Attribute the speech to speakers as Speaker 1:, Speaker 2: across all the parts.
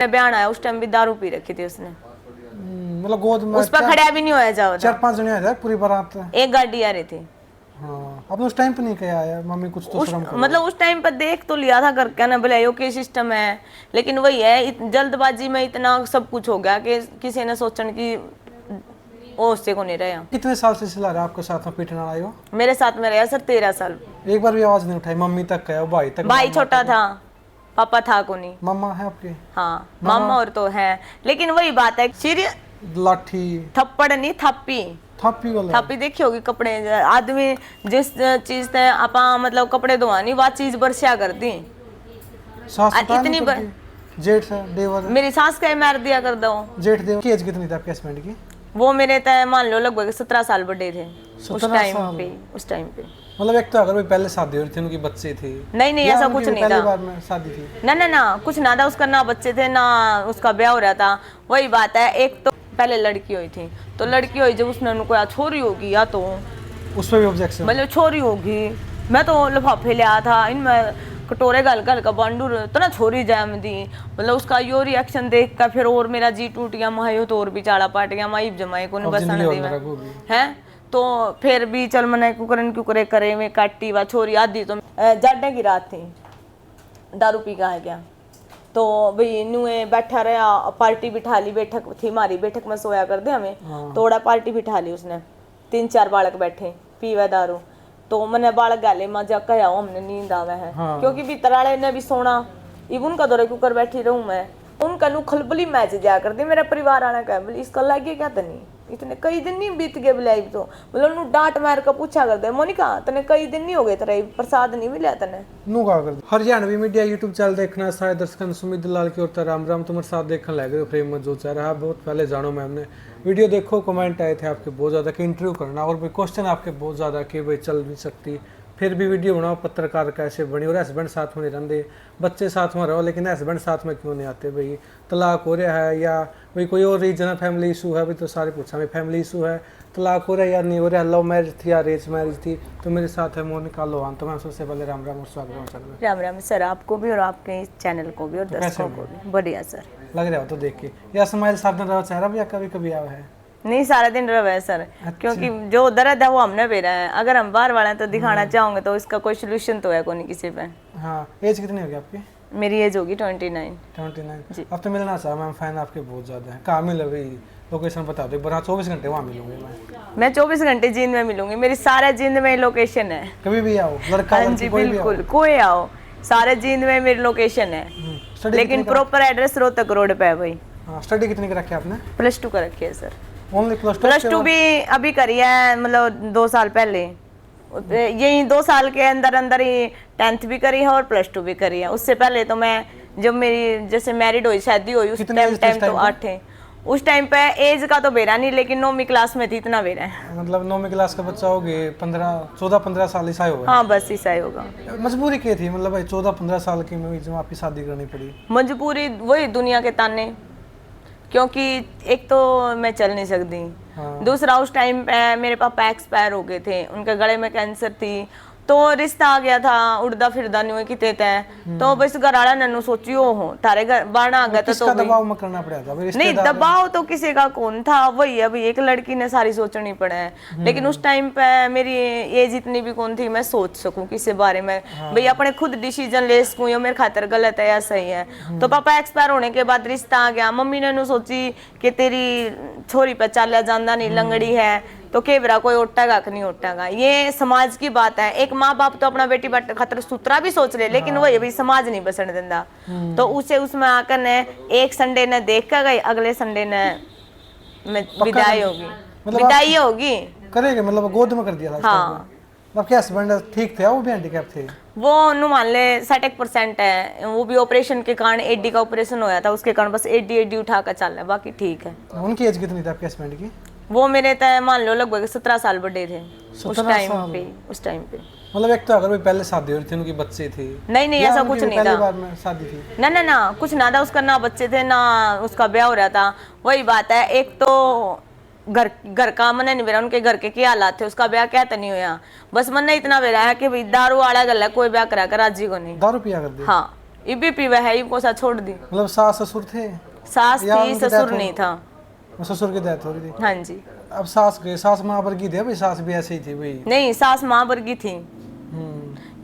Speaker 1: बयान आया उस टाइम भी दारू पी रखी थी उसने।
Speaker 2: मतलब गोद में
Speaker 1: उस पर खड़ा भी नहीं होया जाओ।
Speaker 2: 4-5 जने आए थे पूरी बारात।
Speaker 1: एक गाड़ी आ रही थी।
Speaker 2: हाँ, आपने उस टाइम पे नहीं कहा यार मम्मी कुछ तो शर्म करो।
Speaker 1: मतलब उस टाइम पर देख तो लिया था करके ना, बोले यो के सिस्टम है, लेकिन वही है जल्दबाजी में इतना सब कुछ हो गया कि किसी ने सोचने की वो उससे को नहीं रहा।
Speaker 2: कितने साल से सिला रहा आपके साथ में पीटने आए हो?
Speaker 1: मेरे साथ में रहा सर 13 साल।
Speaker 2: एक बार भी आवाज नहीं उठाई? मम्मी तक गया, भाई तक?
Speaker 1: भाई छोटा था, पापा था को नहीं।
Speaker 2: मम्मा है आपके?
Speaker 1: हाँ मामा और तो है, लेकिन वही बात है सिर
Speaker 2: लाठी
Speaker 1: थप्पड़ नहीं थप्पी।
Speaker 2: थप्पी वाला?
Speaker 1: थप्पी देखी होगी कपड़े आदमी जिस चीज से आपा मतलब कपड़े धोवानी वो चीज बरसिया कर दी।
Speaker 2: सास
Speaker 1: इतनी
Speaker 2: जेठ है देवर?
Speaker 1: मेरी सास का मार दिया कर दो।
Speaker 2: जेठ देवर की एज कितनी थी आपके हस्बैंड की?
Speaker 1: वो मेरे तय मान लो लगभग 17 साल बड़े थे उस
Speaker 2: 17
Speaker 1: टाइम
Speaker 2: साल?
Speaker 1: पे। उस टाइम पे
Speaker 2: मतलब एक तो अगर वो पहले शादी हो रही थी, उनकी बच्चे थे?
Speaker 1: नहीं
Speaker 2: या
Speaker 1: ऐसा
Speaker 2: उनकी
Speaker 1: कुछ नहीं
Speaker 2: पहली
Speaker 1: था।
Speaker 2: बार में शादी थी?
Speaker 1: ना ना ना कुछ ना था उसका, ना बच्चे थे ना उसका ब्याह हो रहा था। वही बात है, एक तो पहले लड़की हुई थी, तो लड़की हुई जब उसने उनको या छोरी होगी या तो
Speaker 2: उस पर भी ऑब्जेक्शन?
Speaker 1: मतलब छोरी होगी। मैं तो लिफाफे ले आया था इनमें कटोरे गल गल का बांडूर तो ना छोरी जैम दी। मतलब उसका यो रिएक्शन देख कर फिर और मेरा जी टूट गया। मायो तो और भी चाड़ा पाट गया, माई जमाई को नहीं बसन दी है। तो फिर भी चल मना कुकरन क्यों करे में काटी वा छोरी आधी तो जाडे की रात थी, दारू पी का है क्या। तो भाई नुए बैठा रहा, पार्टी बिठा ली, बैठक थी हमारी, बैठक में सोया कर दे हमें। थोड़ा पार्टी बिठा ली उसने, 3-4 बालक बैठे पीवा दारू। तो मैंने बालक गाले मजा कहा हमने नींद आवे है। क्योंकि भीतर वाले ने भी सोना, इवन का दौरे कुकर बैठी रहूं मैं, उनका नु खलबली मैच जा कर दी। मेरा परिवार आना कह बोली इसका लगे क्या तनी इतने कई दिन नहीं बीत गए बुलाई तो मतलब नु डांट मार कर पूछा कर दे मोनिका तने कई दिन नहीं हो गए तेरा प्रसाद नहीं मिला तने
Speaker 2: नु का कर। हरियाणवी मीडिया यूट्यूब चैनल देखना सारे दर्शकों सुमित लाल की ओर राम राम। तुम्हारे साथ देखने लगे फ्रेम में जो चाह रहा बहुत पहले जानो मैं हमने वीडियो देखो, कमेंट आए थे आपके बहुत ज़्यादा कि इंटरव्यू करना और भी क्वेश्चन आपके बहुत ज़्यादा कि भाई चल नहीं सकती फिर भी वीडियो बनाओ, पत्रकार कैसे बनी और हस्बैंड साथ में नहीं रहते, बच्चे साथ में रहो लेकिन हस्बैंड साथ में क्यों नहीं आते? भाई तलाक हो रहा है या भाई कोई और रीजन है, फैमिली इशू है? भाई तो सारे पूछा भाई फैमिली इशू है, तलाक हो रहा है या नहीं हो रहा है, लव मैरिज थी या अरेंज मैरिज थी? तो मेरे साथ है मोनिका लोहान। तो मैं सबसे पहले राम राम और स्वागत करना।
Speaker 1: राम राम सर, आपको भी और आपके चैनल को भी और दर्शकों को भी। बढ़िया सर,
Speaker 2: लग रहा हो तो देख के या स्माइल साथ में रहो चेहरा भी या कभी कभी आवा है?
Speaker 1: नहीं सारा दिन रहे है सर। क्योंकि जो दर्द है वो हमने बेरा है, अगर हम बाहर वाले तो दिखाना चाहोगे तो इसका कोई सोल्यूशन तो है कोई नहीं किसी पे।
Speaker 2: हाँ, एज कितनी होगी आपकी?
Speaker 1: मेरी एज होगी 29।
Speaker 2: 29
Speaker 1: जी।
Speaker 2: अब तो मिलना चाहा मैम, फैन आपके बहुत ज़्यादा है। कहाँ मिल भाई, लोकेशन बता दो बड़ा, 24 घंटे वहाँ मिलूंगी
Speaker 1: मैं 24 घंटे जींद में मिलूंगी, मेरी सारे जींद में लोकेशन है।
Speaker 2: कभी भी आओ, लड़का
Speaker 1: हाँ जी बिल्कुल, कोई आओ, सारे जींद में मेरी लोकेशन है। लेकिन प्रॉपर एड्रेस रोहतक रोड पे है भाई।
Speaker 2: स्टडी कितनी की रखी आपने?
Speaker 1: +2 का रखी है सर।
Speaker 2: ओनली
Speaker 1: +2 भी अभी करी है, मतलब 2 साल पहले। यही 2 साल के अंदर अंदर ही 10th भी करी है और +2 भी करी है। उससे पहले तो मैं जब मेरी जैसे मैरिड हुई, शादी हुई, उस टाइम तो 8 है। उस टाइम पे एज का तो बेरा नहीं, लेकिन 9वीं क्लास में थी, इतना बेरा है।
Speaker 2: मतलब 9वीं क्लास का बच्चा हो गए 14-15 साल ईसा होगा।
Speaker 1: हाँ बस ईसा ही होगा।
Speaker 2: मजबूरी क्या थी, मतलब भाई 14-15 साल की में जब आपकी शादी करनी पड़ी?
Speaker 1: मजबूरी वही दुनिया के ताने, क्योंकि एक तो मैं चल नहीं सकती। दूसरा उस टाइम पे मेरे पापा एक्सपायर हो गए थे, उनके गले में कैंसर थी, तो रिश्ता आ गया था, उड़दा फिरदा नहीं किते थे। तो बस घर वाला नन्नू सोचियो हो तारे घर बाणा आ गया तो
Speaker 2: दबाव में करना पड़ा था?
Speaker 1: नहीं दबाव तो किसी का कौन था, वही अभी एक लड़की ने सारी सोचनी पड़े है। लेकिन उस टाइम पे मेरी एज इतनी भी कौन थी मैं सोच सकूं किसी बारे में। भाई अपने खुद डिसीजन ले सकूं ये मेरे खातर गलत है या सही है। तो पापा एक्सपायर होने के बाद रिश्ता आ गया। मम्मी ने सोची कि तेरी छोरी पे चालिया जाना नहीं, लंगड़ी है तो केवरा कोई उठागा कि नहीं उठागा। ये समाज की बात है। एक माँ बाप तो अपना बेटी खतर सूत्रा भी सोच ले, लेकिन वही अभी समाज नहीं बसने देता। तो उसे उसमें आकर ने एक संडे ने देख कर गई, अगले संडे ने विदाई होगी, विदाई होगी
Speaker 2: करेगा, मतलब गोद में कर दिया था।
Speaker 1: हाँ
Speaker 2: आपके हस्बैंड ठीक थे, वो भी हैंडीकैप थे?
Speaker 1: वो मान ले 60% है, वो भी ऑपरेशन के कारण एडी का ऑपरेशन होया था, उसके कारण बस एडी उठा कर चल रहा है, बाकी ठीक है।
Speaker 2: उनकी एज कितनी थी आपके हस्बैंड की?
Speaker 1: वो मेरे तय मान लो लगभग 17 साल बड़े थे उस टाइम पे।
Speaker 2: मतलब एक तो अगर पहले शादी हो रही थी, उनके बच्चे थे?
Speaker 1: नहीं ऐसा कुछ नहीं था।
Speaker 2: बार में शादी थी?
Speaker 1: ना कुछ ना था उसका, ना बच्चे थे ना उसका ब्याह हो रहा था। वही बात है, एक तो घर का मन नहीं बेरा, उनके घर के क्या हालात थे, उसका ब्याह क्या तो नहीं हुआ। बस मन इतना बेरा है कि भाई दारू वाला गल है, कोई ब्याह करा कर राजी को नहीं।
Speaker 2: दारू पिया कर दिया?
Speaker 1: हाँ ये भी पीवा है, ये को सा छोड़ दी।
Speaker 2: मतलब सास ससुर थे?
Speaker 1: सास
Speaker 2: या
Speaker 1: थी,
Speaker 2: उनकी
Speaker 1: ससुर
Speaker 2: death हो-
Speaker 1: नहीं था।
Speaker 2: ससुर की डेथ हो रही थी।
Speaker 1: हाँ जी।
Speaker 2: अब सास गए, सास माँ पर की थी, भाई सास भी ऐसे ही थी भाई।
Speaker 1: नहीं, सास माँ वर्गी थी,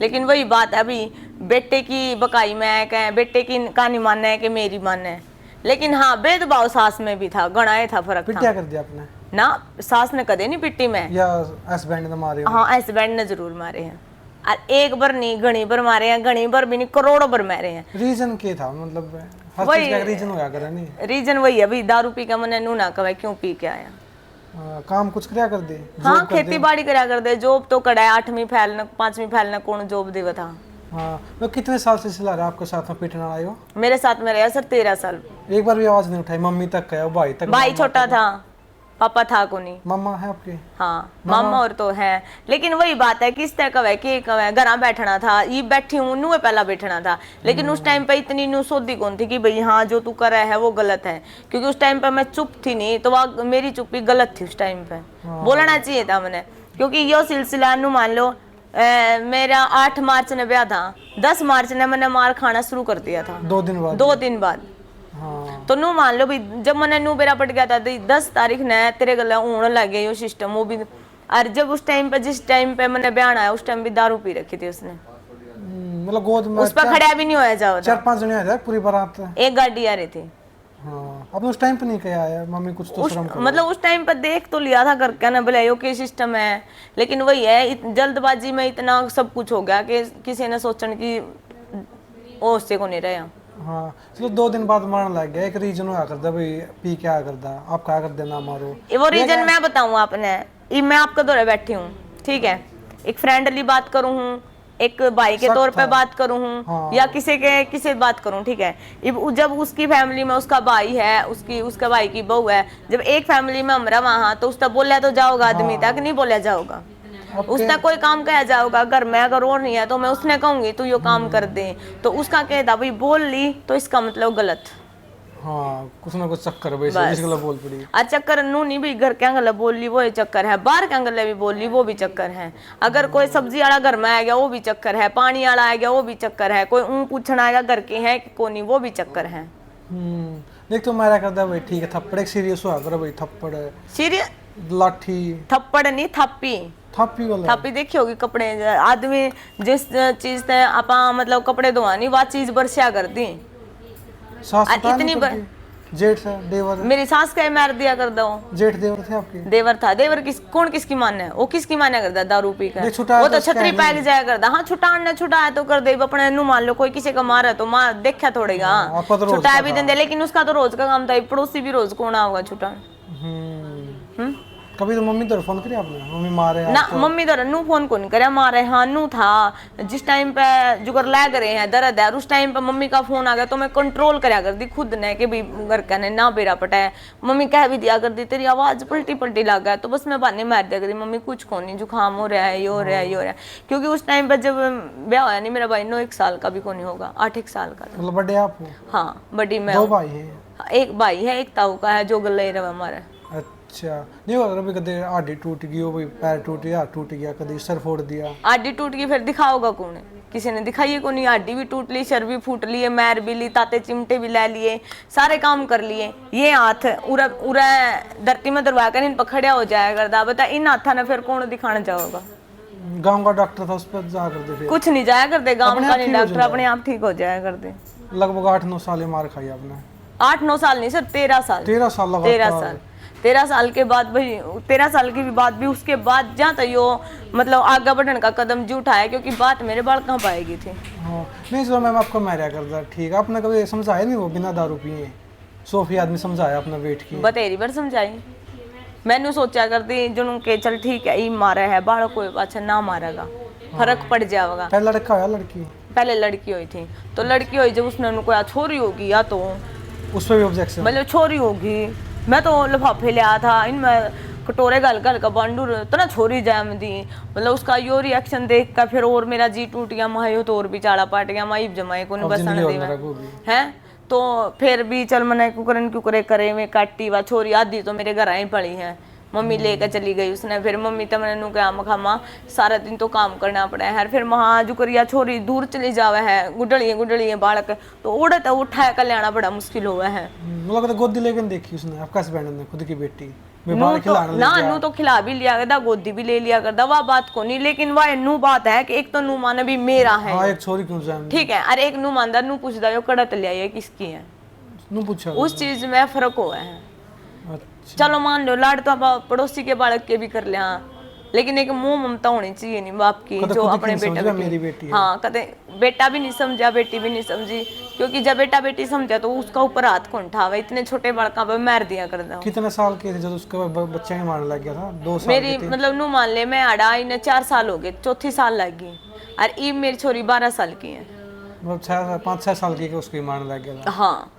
Speaker 1: लेकिन वही बात है, अभी बेटे की बकाई में कहें, बेटे की कहानी मानना है कि मेरी मानना है, लेकिन हाँ भेदभाव सास में भी था, गणाए था, फर्क
Speaker 2: फिर
Speaker 1: था
Speaker 2: क्या कर दिया आपने?
Speaker 1: ना। सास ने कदे नहीं पिट्टी में,
Speaker 2: या हस्बैंड ने मारे हो?
Speaker 1: हाँ हस्बैंड ने जरूर मारे हैं, और एक बार नहीं घनी बार मारे हैं, घनी बार भी नहीं, करोड़ों बार मारे हैं।
Speaker 2: रीजन क्या था? मतलब हर
Speaker 1: वही-
Speaker 2: चीज का रीजन होया करे नहीं।
Speaker 1: रीजन वही है, अभी दारू पी का मैंने नू ना कहे क्यों पी के आया।
Speaker 2: काम कुछ क्या कर दे?
Speaker 1: हाँ खेती बाड़ी करा कर दे, जॉब तो कड़ा है, 8वीं फैल 5वीं फैल कौन जॉब देवा था।
Speaker 2: हाँ, मैं कितने साल से सिला रहा आपके साथ में पीटना आए हो?
Speaker 1: मेरे साथ में रहा सर 13 साल।
Speaker 2: एक बार भी आवाज नहीं उठाई? मम्मी तक गया, भाई तक?
Speaker 1: भाई छोटा था, पापा था को नहीं।
Speaker 2: मम्मा है आपके?
Speaker 1: हाँ मामा और तो है, लेकिन वही बात है, किस तरह का है कि घर बैठना था, ये बैठी हूँ नू पहला बैठना था, लेकिन उस टाइम पे इतनी नू सोधी कौन थी कि भाई हाँ जो तू कर रहा है वो गलत है, क्योंकि उस टाइम पे मैं चुप थी नहीं, तो वह मेरी चुप्पी गलत थी उस टाइम पे, बोलना चाहिए था मैंने, क्योंकि यो सिलसिला नू मान लो मेरा 8 मार्च ने ब्याह था, 10 मार्च ने मैंने मार खाना शुरू कर दिया था,
Speaker 2: 2 दिन बाद?
Speaker 1: 2 दिन बाद।
Speaker 2: हाँ।
Speaker 1: तो नू मान लो भाई, जब मैंने नू बेरा पट गया था 10 तारीख ने तेरे गले होने लग गया यो सिस्टम, वो भी। और जब उस टाइम पे, जिस टाइम पे मैंने बयान आया, उस टाइम भी दारू पी रखी थी उसने,
Speaker 2: मतलब गोद में
Speaker 1: उस पर खड़ा भी नहीं होया जाओ था।
Speaker 2: 4-5 जने आए थे पूरी बारात?
Speaker 1: एक गाड़ी आ रही थी।
Speaker 2: हाँ, आपने उस टाइम पे नहीं कहा आया मम्मी कुछ तो शर्म करो?
Speaker 1: मतलब उस टाइम पर देख तो लिया था करके ना, बोले यो के सिस्टम है, लेकिन वही है, जल्दबाजी में इतना सब कुछ हो गया कि किसी ने सोचने की वो उससे को नहीं रहा।
Speaker 2: हाँ, चलो 2 दिन बाद मारने लग गया, एक रीजन हुआ करता भाई पी क्या करता, आप क्या कर देना मारो।
Speaker 1: वो रीजन मैं बताऊं आपने, ये मैं आपके दौरे बैठी हूँ, ठीक है, एक फ्रेंडली बात करूँ हूँ, एक भाई के तौर पे बात करूँ हूँ,
Speaker 2: हाँ।
Speaker 1: या किसी बात करूँ, ठीक है, जब उसकी फैमिली में उसका भाई है, उसका भाई की बहू है, जब एक फैमिली में हमरा वहाँ, तो उसका बोला तो जाओगा आदमी तक, नहीं बोला जाओगा, उसका कोई काम कहा जाओगा, अगर मैं अगर और नहीं है तो मैं उसने कहूंगी तू यो काम कर दे, तो उसका कहता भाई बोल ली तो इसका मतलब गलत।
Speaker 2: हाँ, कुछ ना कुछ चक्कर है भाई, इसके लिए बोल पड़ी।
Speaker 1: आ चक्कर नू नहीं भी, घर के अंगल बोल ली वो ही चक्कर है, बाहर के अंगल भी बोल ली वो भी चक्कर है, अगर कोई सब्जी वाला घर में आ गया वो भी चक्कर है, पानी वाला आ गया वो भी चक्कर है, कोई पूछना आएगा घर के है कि कोनी वो भी चक्कर है।
Speaker 2: देख तो मारा करता भाई, ठीक है, थप्पड़ एक सीरियस हुआ करो भाई, थप्पड़
Speaker 1: सीरियस
Speaker 2: लाठी?
Speaker 1: थप्पड़ नहीं, थप्पी।
Speaker 2: थप्पी वाला?
Speaker 1: थप्पी देखी होगी, कपड़े आदमी जिस चीज से आप मतलब कपड़े धोवानी वह चीज बरसिया कर दी,
Speaker 2: सास
Speaker 1: इतनी
Speaker 2: जेठ है, देवर?
Speaker 1: मेरी सास का मार दिया कर दो।
Speaker 2: जेठ देवर थे आपके?
Speaker 1: देवर था, देवर कौन किसकी माने है, वो किसकी माने करता दारू पी कर,
Speaker 2: छुटाया
Speaker 1: वो
Speaker 2: तो
Speaker 1: तो
Speaker 2: उसका
Speaker 1: छतरी
Speaker 2: है
Speaker 1: पैक जाया करता। हाँ छुटाने छुटाया तो कर दे अपने नू, मान लो कोई किसी का मारा तो मार देखा थोड़ेगा,
Speaker 2: आपका तो रोज
Speaker 1: छुटाया
Speaker 2: का
Speaker 1: भी
Speaker 2: था।
Speaker 1: देंगे, लेकिन उसका तो रोज का काम था, पड़ोसी भी रोज कौन आऊगा छुटान।
Speaker 2: कभी तो मम्मी तो फोन करी आपने, मम्मी मारे
Speaker 1: ना मम्मी तो नू फोन को नहीं करे, मारे हाँ नू था, जिस टाइम पे जुगर ला करे हैं दर्द है, उस टाइम पे मम्मी का फोन आ गया तो मैं कंट्रोल करया कर दी खुद ने कि भाई घर का ने ना बेरा पटाया, मम्मी कह भी दिया कर दी तेरी आवाज पलटी पलटी लग गया, तो बस मैं बहाने मार दिया करी मम्मी कुछ को नहीं, जुकाम हो रहा है, ये हो रहा है, ये हो रहा है, क्योंकि उस टाइम पे जब ब्याह होया नहीं मेरा भाई 9 साल का भी को नहीं होगा, 8 साल का था।
Speaker 2: मतलब बड़े आप हो?
Speaker 1: हाँ बड़ी मैं
Speaker 2: 2 भाई हैं?
Speaker 1: एक भाई है, एक ताऊ का है जो गले रहा हमारा।
Speaker 2: अच्छा, नहीं होगा कभी कभी हड्डी टूट गई हो, पैर टूट गया, हाथ टूट गया, कभी सर फोड़ दिया?
Speaker 1: हड्डी टूट गई फिर दिखाओगा कौन, किसी ने दिखाई है को नहीं, हड्डी भी टूट ली, सर भी फूट लिए, मैर भी ली, ताते चिमटे भी ले लिए, सारे काम कर लिए, ये हाथ उरा उरा धरती में दरवा कर इन पर खड़ा हो जाया करता, बता इन हाथा ने फिर कौन दिखाना चाहोगा?
Speaker 2: गांव का डॉक्टर था उस पर जा कर दे? फिर
Speaker 1: कुछ नहीं जाया करते गांव का नहीं, डॉक्टर अपने आप ठीक हो जाया करते।
Speaker 2: लगभग 8-9 साल मार खाई आपने?
Speaker 1: 8-9 साल नहीं सर, 13 साल।
Speaker 2: 13 साल लगा?
Speaker 1: 13 साल के बाद भाई, 13 साल की भी बात भी, उसके बाद जहाँ तक यो मतलब आगे बढ़ने का कदम जो उठाया, क्योंकि बात मेरे बाल कहाँ पाएगी थी।
Speaker 2: हाँ, नहीं चलो मैम आपको मारा करता, ठीक है, आपने कभी समझाया नहीं वो बिना दारू पिए? 100 आदमी समझाया अपना वेट की?
Speaker 1: बतेरी बार समझाई, मैंने सोचा करती जुनू के चल ठीक है, ई मारा है बाढ़ कोई अच्छा ना मारेगा, फर्क पड़ जाएगा।
Speaker 2: पहले लड़का होया लड़की?
Speaker 1: पहले लड़की हुई थी, तो लड़की हुई जब उसने उनको या छोरी होगी या तो
Speaker 2: उस पर भी ऑब्जेक्शन?
Speaker 1: मतलब छोरी होगी, मैं तो लिफाफे ले आया था इनमें कटोरे गल गल का बांडूर तो ना छोरी जैम दी, मतलब उसका यो रिएक्शन देख कर फिर और मेरा जी टूट गया, मायो तो और भी चाड़ा पाट गया, माई जमाई को नहीं बसन दी है, तो फिर भी चल मना कुकरन क्यों करे में काटी वा छोरी आधी तो मेरे घर आई पड़ी है, मम्मी लेकर चली गई उसने। फिर मम्मी तो मैंने कहा मखामा सारा दिन तो काम करना पड़ा है, फिर वहाँ जो करिया छोरी दूर चली जावे है, गुडलिए बालक तो ओढ़े तो उठाया कर लेना बड़ा मुश्किल हुआ है।
Speaker 2: मतलब तो गोदी लेकर देखी उसने आपका हस्बैंड ने खुद की बेटी
Speaker 1: नू तो खिला भी लिया करता, गोदी भी ले लिया करता, वह बात को नहीं। लेकिन वह नू बात है कि एक तो नू माना भी मेरा है,
Speaker 2: हाँ, एक छोरी क्यों जाए
Speaker 1: ठीक है, अरे एक नू मानदा नू पूछदा यो कड़त लिया ये किसकी है,
Speaker 2: नू पूछा
Speaker 1: उस चीज में फर्क हुआ है।
Speaker 2: अच्छा।
Speaker 1: चलो मान लो लाड तो पड़ोसी के बालक के भी कर ले, हाँ, लेकिन एक मुंह ममता होनी चाहिए नहीं बाप की जो अपने बेटा
Speaker 2: मेरी बेटी है।
Speaker 1: हाँ कदे बेटा भी नहीं समझा बेटी भी नहीं समझी, क्योंकि जब बेटा बेटी समझा तो उसका ऊपर हाथ कौन उठावे, इतने छोटे बालका पे मार दिया कर दो।
Speaker 2: कितने साल के थे जब उसका बच्चा ही मारने लग गया था? 2 साल
Speaker 1: मेरी मतलब नू मान ले मैं आड़ा इन्हें 4 साल हो गए, चौथी साल लग गई, और ईब मेरी छोरी 12 साल की है।
Speaker 2: मतलब 5-6 साल की उसको मारने लग गया था।
Speaker 1: हाँ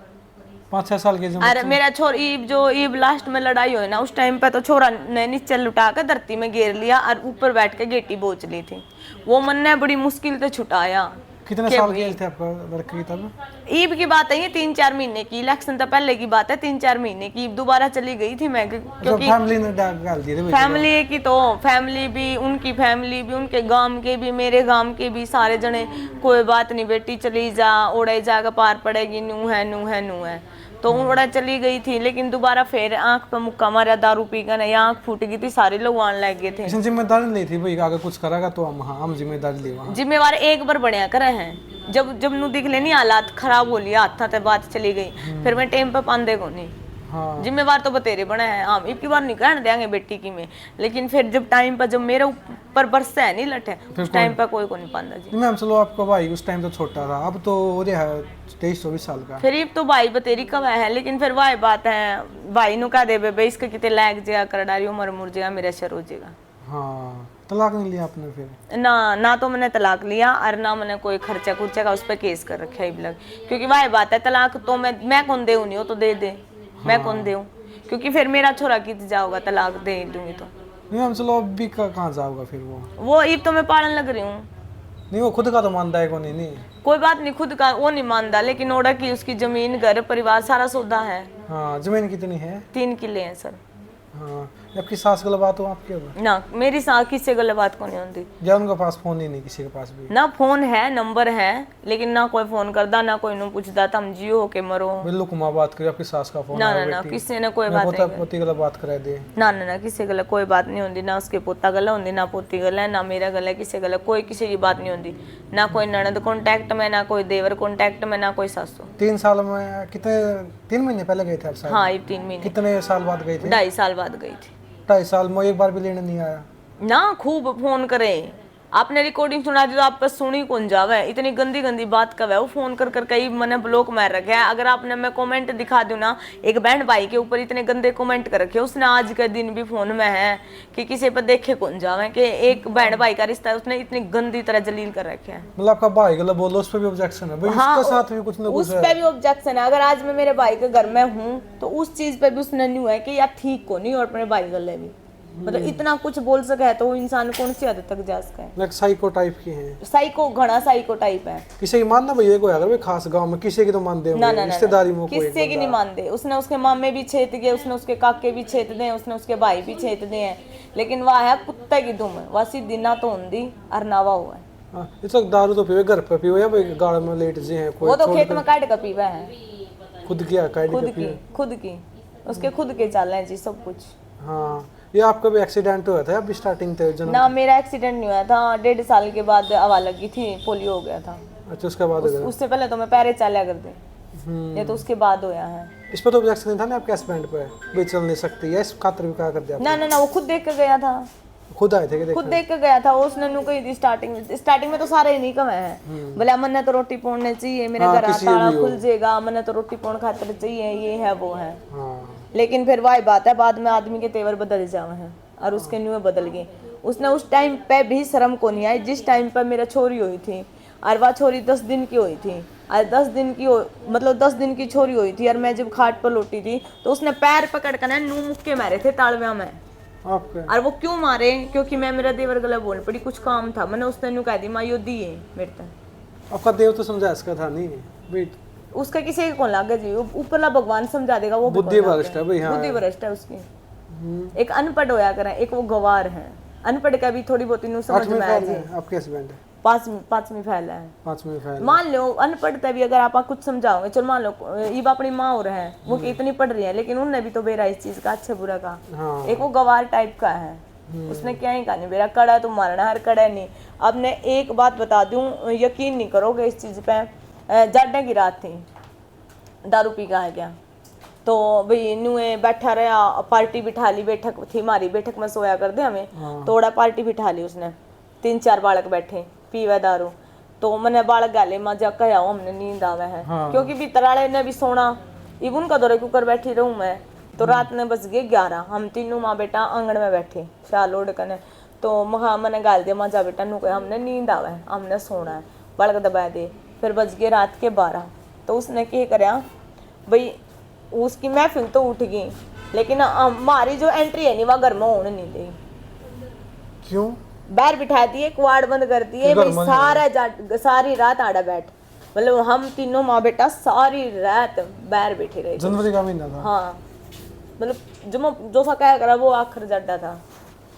Speaker 2: 5-6 साल की
Speaker 1: अरे मेरा छोर ईब लास्ट में लड़ाई हुई ना, उस टाइम पे तो छोरा ने नीचे लुटा कर धरती में घेर लिया और ऊपर बैठ के गेटी बोच ली थी, वो मन ने बड़ी मुश्किल से छुटाया।
Speaker 2: कितने साल की थे आपका लड़की तब?
Speaker 1: ईब की बात है ये 3-4 महीने की, इलेक्शन तो पहले की बात है, 3-4 महीने की। ईब दोबारा चली गई थी मैं, क्योंकि
Speaker 2: फैमिली ने डाल दिए थे।
Speaker 1: फैमिली की तो फैमिली भी उनकी फैमिली भी उनके गांव के भी मेरे गांव के भी सारे जने, कोई बात नहीं बेटी चली जा, ओढ़े जाकर पार पड़ेगी, नू है तो ओढ़ा चली गई थी। लेकिन दोबारा फिर आंख पे मुक्का मारा, दारू पी कर नहीं, आंख फूट गई थी, सारे लोग आने लग गए थे।
Speaker 2: इसने जिम्मेदारी ली थी भाई, अगर कुछ करेगा तो हम जिम्मेदारी ले वहाँ।
Speaker 1: जिम्मेवार एक बार बढ़िया करे हैं, जब नू दिख लेनी हालात खराब हो लिया, हाथ था बात चली गई, फिर मैं टाइम पे पांदे को नहीं।
Speaker 2: हाँ।
Speaker 1: जिम्मेवार तो बतेरे बने हैं, हाँ एक बार नहीं कहने देंगे बेटी की में, लेकिन फिर जब टाइम पर जब मेरे ऊपर बरसा है नहीं लटे, उस टाइम पर कोई को नहीं पांदा जी।
Speaker 2: मैम चलो आपका भाई उस टाइम तो छोटा था, अब तो हो रहा है 23-24 साल का।
Speaker 1: फिर तो भाई बतेरी कब है, लेकिन फिर वही बात है, भाई नु कह दे बे इसका कितने लायक जाएगा कर डारी उमर मुर जाएगा, मेरा शर हो जाएगा।
Speaker 2: हाँ तलाक नहीं लिया आपने फिर?
Speaker 1: ना तो मैंने तलाक लिया और ना मैंने कोई खर्चा खुर्चा का उस पर केस कर रखा है लग, क्योंकि वही बात है तलाक तो मैं कौन दे नहीं हो तो दे मैं कौन दे, क्योंकि फिर मेरा छोरा कित जाओगा तलाक दे दूंगी तो।
Speaker 2: नहीं हम चलो अब भी कहाँ जाओगा फिर
Speaker 1: वो ईब तो मैं पालन लग रही हूँ।
Speaker 2: नहीं वो खुद का तो मानता है को नहीं
Speaker 1: कोई बात नहीं, खुद का वो नहीं मानता, लेकिन ओड़ा की उसकी जमीन घर परिवार सारा सौदा है।
Speaker 2: हाँ जमीन कितनी है?
Speaker 1: 3 किले हैं सर।
Speaker 2: हाँ आपकी सास गल बात हो आपके अब?
Speaker 1: ना मेरी सास किसी गल बात को नहीं होती,
Speaker 2: या उनके पास फोन ही नहीं किसी के पास भी?
Speaker 1: ना फोन है नंबर है, लेकिन ना कोई फोन करदा ना कोई नु पूछदा तुम जियो के मरो।
Speaker 2: बिल्लो कुमा बात करी आपकी सास का फोन?
Speaker 1: ना किसी ने कोई बात नहीं,
Speaker 2: पोती गल बात करा दे?
Speaker 1: ना किसी गल कोई बात नहीं होती, ना उसके पोता गल होती, ना पोती गल है, ना मेरा गल है, किसी गल कोई किसी की बात नहीं होती, ना कोई ननद कॉन्टैक्ट में, ना कोई देवर कॉन्टैक्ट में, ना कोई सासू।
Speaker 2: 3 साल में कितने 3 महीने पहले गए थे आप शायद?
Speaker 1: हाँ 3 महीने।
Speaker 2: कितने साल बाद गए थे?
Speaker 1: 2.5 साल बाद गई थी।
Speaker 2: 2.5 साल में एक बार भी लेने नहीं आया?
Speaker 1: ना खूब फोन करे, आपने रिकॉर्डिंग सुना दी तो आप पर सुनी कौन जावे, इतनी गंदी बात का वो फोन कर कई मैंने ब्लॉक मार रखे है। अगर आपने मैं कमेंट दिखा दूं ना, एक बहन भाई के ऊपर इतने गंदे कमेंट कर रखे, उसने आज के दिन भी फोन में है कि किसी पर देखे कौन जावे कि एक बहन भाई का रिश्ता है, उसने इतनी गंदी तरह जलील कर रखे है।
Speaker 2: मतलब आपका भाई गलत बोलो उस पर भी ऑब्जेक्शन है भाई?
Speaker 1: हाँ,
Speaker 2: उसके साथ भी कुछ ना कुछ
Speaker 1: उस पे भी ऑब्जेक्शन है। अगर आज मैं मेरे भाई के घर में हूँ तो उस चीज पे भी उसने न्यू है कि यार ठीक को नहीं, और अपने भाई गले भी मतलब इतना कुछ बोल सके है तो वो इंसान कौन सी हद तक जा सके है।
Speaker 2: लाइक साइको टाइप की है,
Speaker 1: साइको घना साइको टाइप है।
Speaker 2: किसी की मानना भैया कोई अगर खास गांव में किसी की तो मानते
Speaker 1: ना
Speaker 2: रिश्तेदारी में कोई
Speaker 1: किसी की नहीं मानते। उसने उसके मामे भी छेद गए, उसने उसके काके भी छेद दे, उसने उसके भाई भी छेद दे हैं, लेकिन वह है कुत्ते की दुम, वह सीधी ना तो होंदी और नावा हुआ है।
Speaker 2: हाँ, इस वक्त दारू तो पीवे घर पे पीवे या भाई गाड़ में लेट जे हैं कोई?
Speaker 1: वो तो खेत में काट कर पीवा है,
Speaker 2: खुद की काट के
Speaker 1: खुद की उसके खुद के चाल है जी सब कुछ।
Speaker 2: हाँ ये आपका भी एक्सीडेंट हुआ था अभी स्टार्टिंग थे जन्म?
Speaker 1: ना मेरा एक्सीडेंट नहीं हुआ था, 1.5 साल के बाद हवा लगी थी, पोलियो हो गया था।
Speaker 2: अच्छा उसके बाद
Speaker 1: उससे पहले तो मैं पैरे चाला करते, ये तो उसके बाद होया है।
Speaker 2: इस पर तो ऑब्जेक्शन नहीं था ना आपके हस्बैंड पे भी चल नहीं सकती है, इस खातिर भी क्या कर दिया?
Speaker 1: ना वो खुद देख के गया था,
Speaker 2: खुद आए थे?
Speaker 1: खुद देख के गया था। उसने नु कही थी स्टार्टिंग में तो सारे नहीं कमे हैं, बोले मन्ने तो रोटी पोड़ने चाहिए, मेरे घर ताला खुल जाएगा, मन्ने तो रोटी पोड़ खातिर चाहिए, ये है वो है। लेकिन फिर वही बात है, बाद में आदमी के तेवर बदल जावे हैं और उसके न्यू बदल गए। उसने उस टाइम पे भी शर्म को नहीं आई जिस टाइम पर मेरा छोरी हुई थी, और वह छोरी 10 दिन की हुई थी, और 10 दिन की मतलब 10 दिन की छोरी हुई थी, और मैं जब खाट पर लौटी थी तो उसने पैर पकड़ कर ना नू मुक्के मारे थे तालव्या में
Speaker 2: आपके।
Speaker 1: और वो क्यों मारे? क्योंकि मैं मेरा देवर गला बोल पड़ी, कुछ काम था, मैंने उसने न्यू कह दी माँ यो दिए मेरे तक।
Speaker 2: आपका देव तो समझा इसका था नहीं भाई,
Speaker 1: उसका किसी को लागे जी, ऊपरला भगवान समझा देगा, वो
Speaker 2: बुद्धि भ्रष्ट है भाई। हाँ
Speaker 1: बुद्धि भ्रष्ट है उसकी। एक अनपढ़ होया करें, एक वो गवार है। अनपढ़ का भी थोड़ी बहुत इन्हों समझ में आ जाए।
Speaker 2: आपके हस्बैंड है
Speaker 1: पांचवी फैल है।
Speaker 2: 5वीं फैल।
Speaker 1: मान लो अनपढ़ता भी अगर आप कुछ समझाओगे, चलो मान लो ये अपनी माँ और है, वो इतनी पढ़ रही है लेकिन उनने भी तो बेरा इस चीज का अच्छा बुरा का।
Speaker 2: हाँ।
Speaker 1: एक वो गवार टाइप का है, उसने क्या ही कहा नहीं बेरा कड़ा तो मारना हर कड़ा नहीं। अब मैं एक बात बता दूं, यकीन नहीं करोगे इस चीज पे। जाडे की रात थी, दारू पी का है क्या, तो भाई नुए बैठा रहा, पार्टी बिठा ली, बैठक थी हमारी, बैठक में सोया कर दे हमें, थोड़ा पार्टी बिठा ली उसने, 3-4 बालक बैठे पीवे दारू, तो मैंने बालक गाले माँ जा कहा हमने नींद आवे है।
Speaker 2: हाँ।
Speaker 1: क्योंकि भीतर वाले ने भी सोना, इवन का दौरे कुकर बैठी रहूं मैं, तो रात ने बज गए 11, हम तीनों माँ बेटा आंगन में बैठे शाल ओढ़ कने, तो महा मैंने गाल दिया माँ जा बेटा नु कहे हमने नींद आवे है, हमने सोना है, बालक दबा दे। फिर बज गए रात के 12, तो उसने क्या कराया भाई, उसकी महफिल तो उठ गई लेकिन हमारी जो एंट्री है नहीं वह घर में होने नहीं दी।
Speaker 2: क्यों?
Speaker 1: बाहर बिठा दिए, कुआड़ बंद कर दिए भाई, सारी रात आड़ा बैठ, मतलब हम तीनों माँ बेटा सारी रात बाहर बैठे रहे।
Speaker 2: जनवरी का महीना था।
Speaker 1: हाँ, मतलब जो सा कह करा वो आखिर जड्डा था,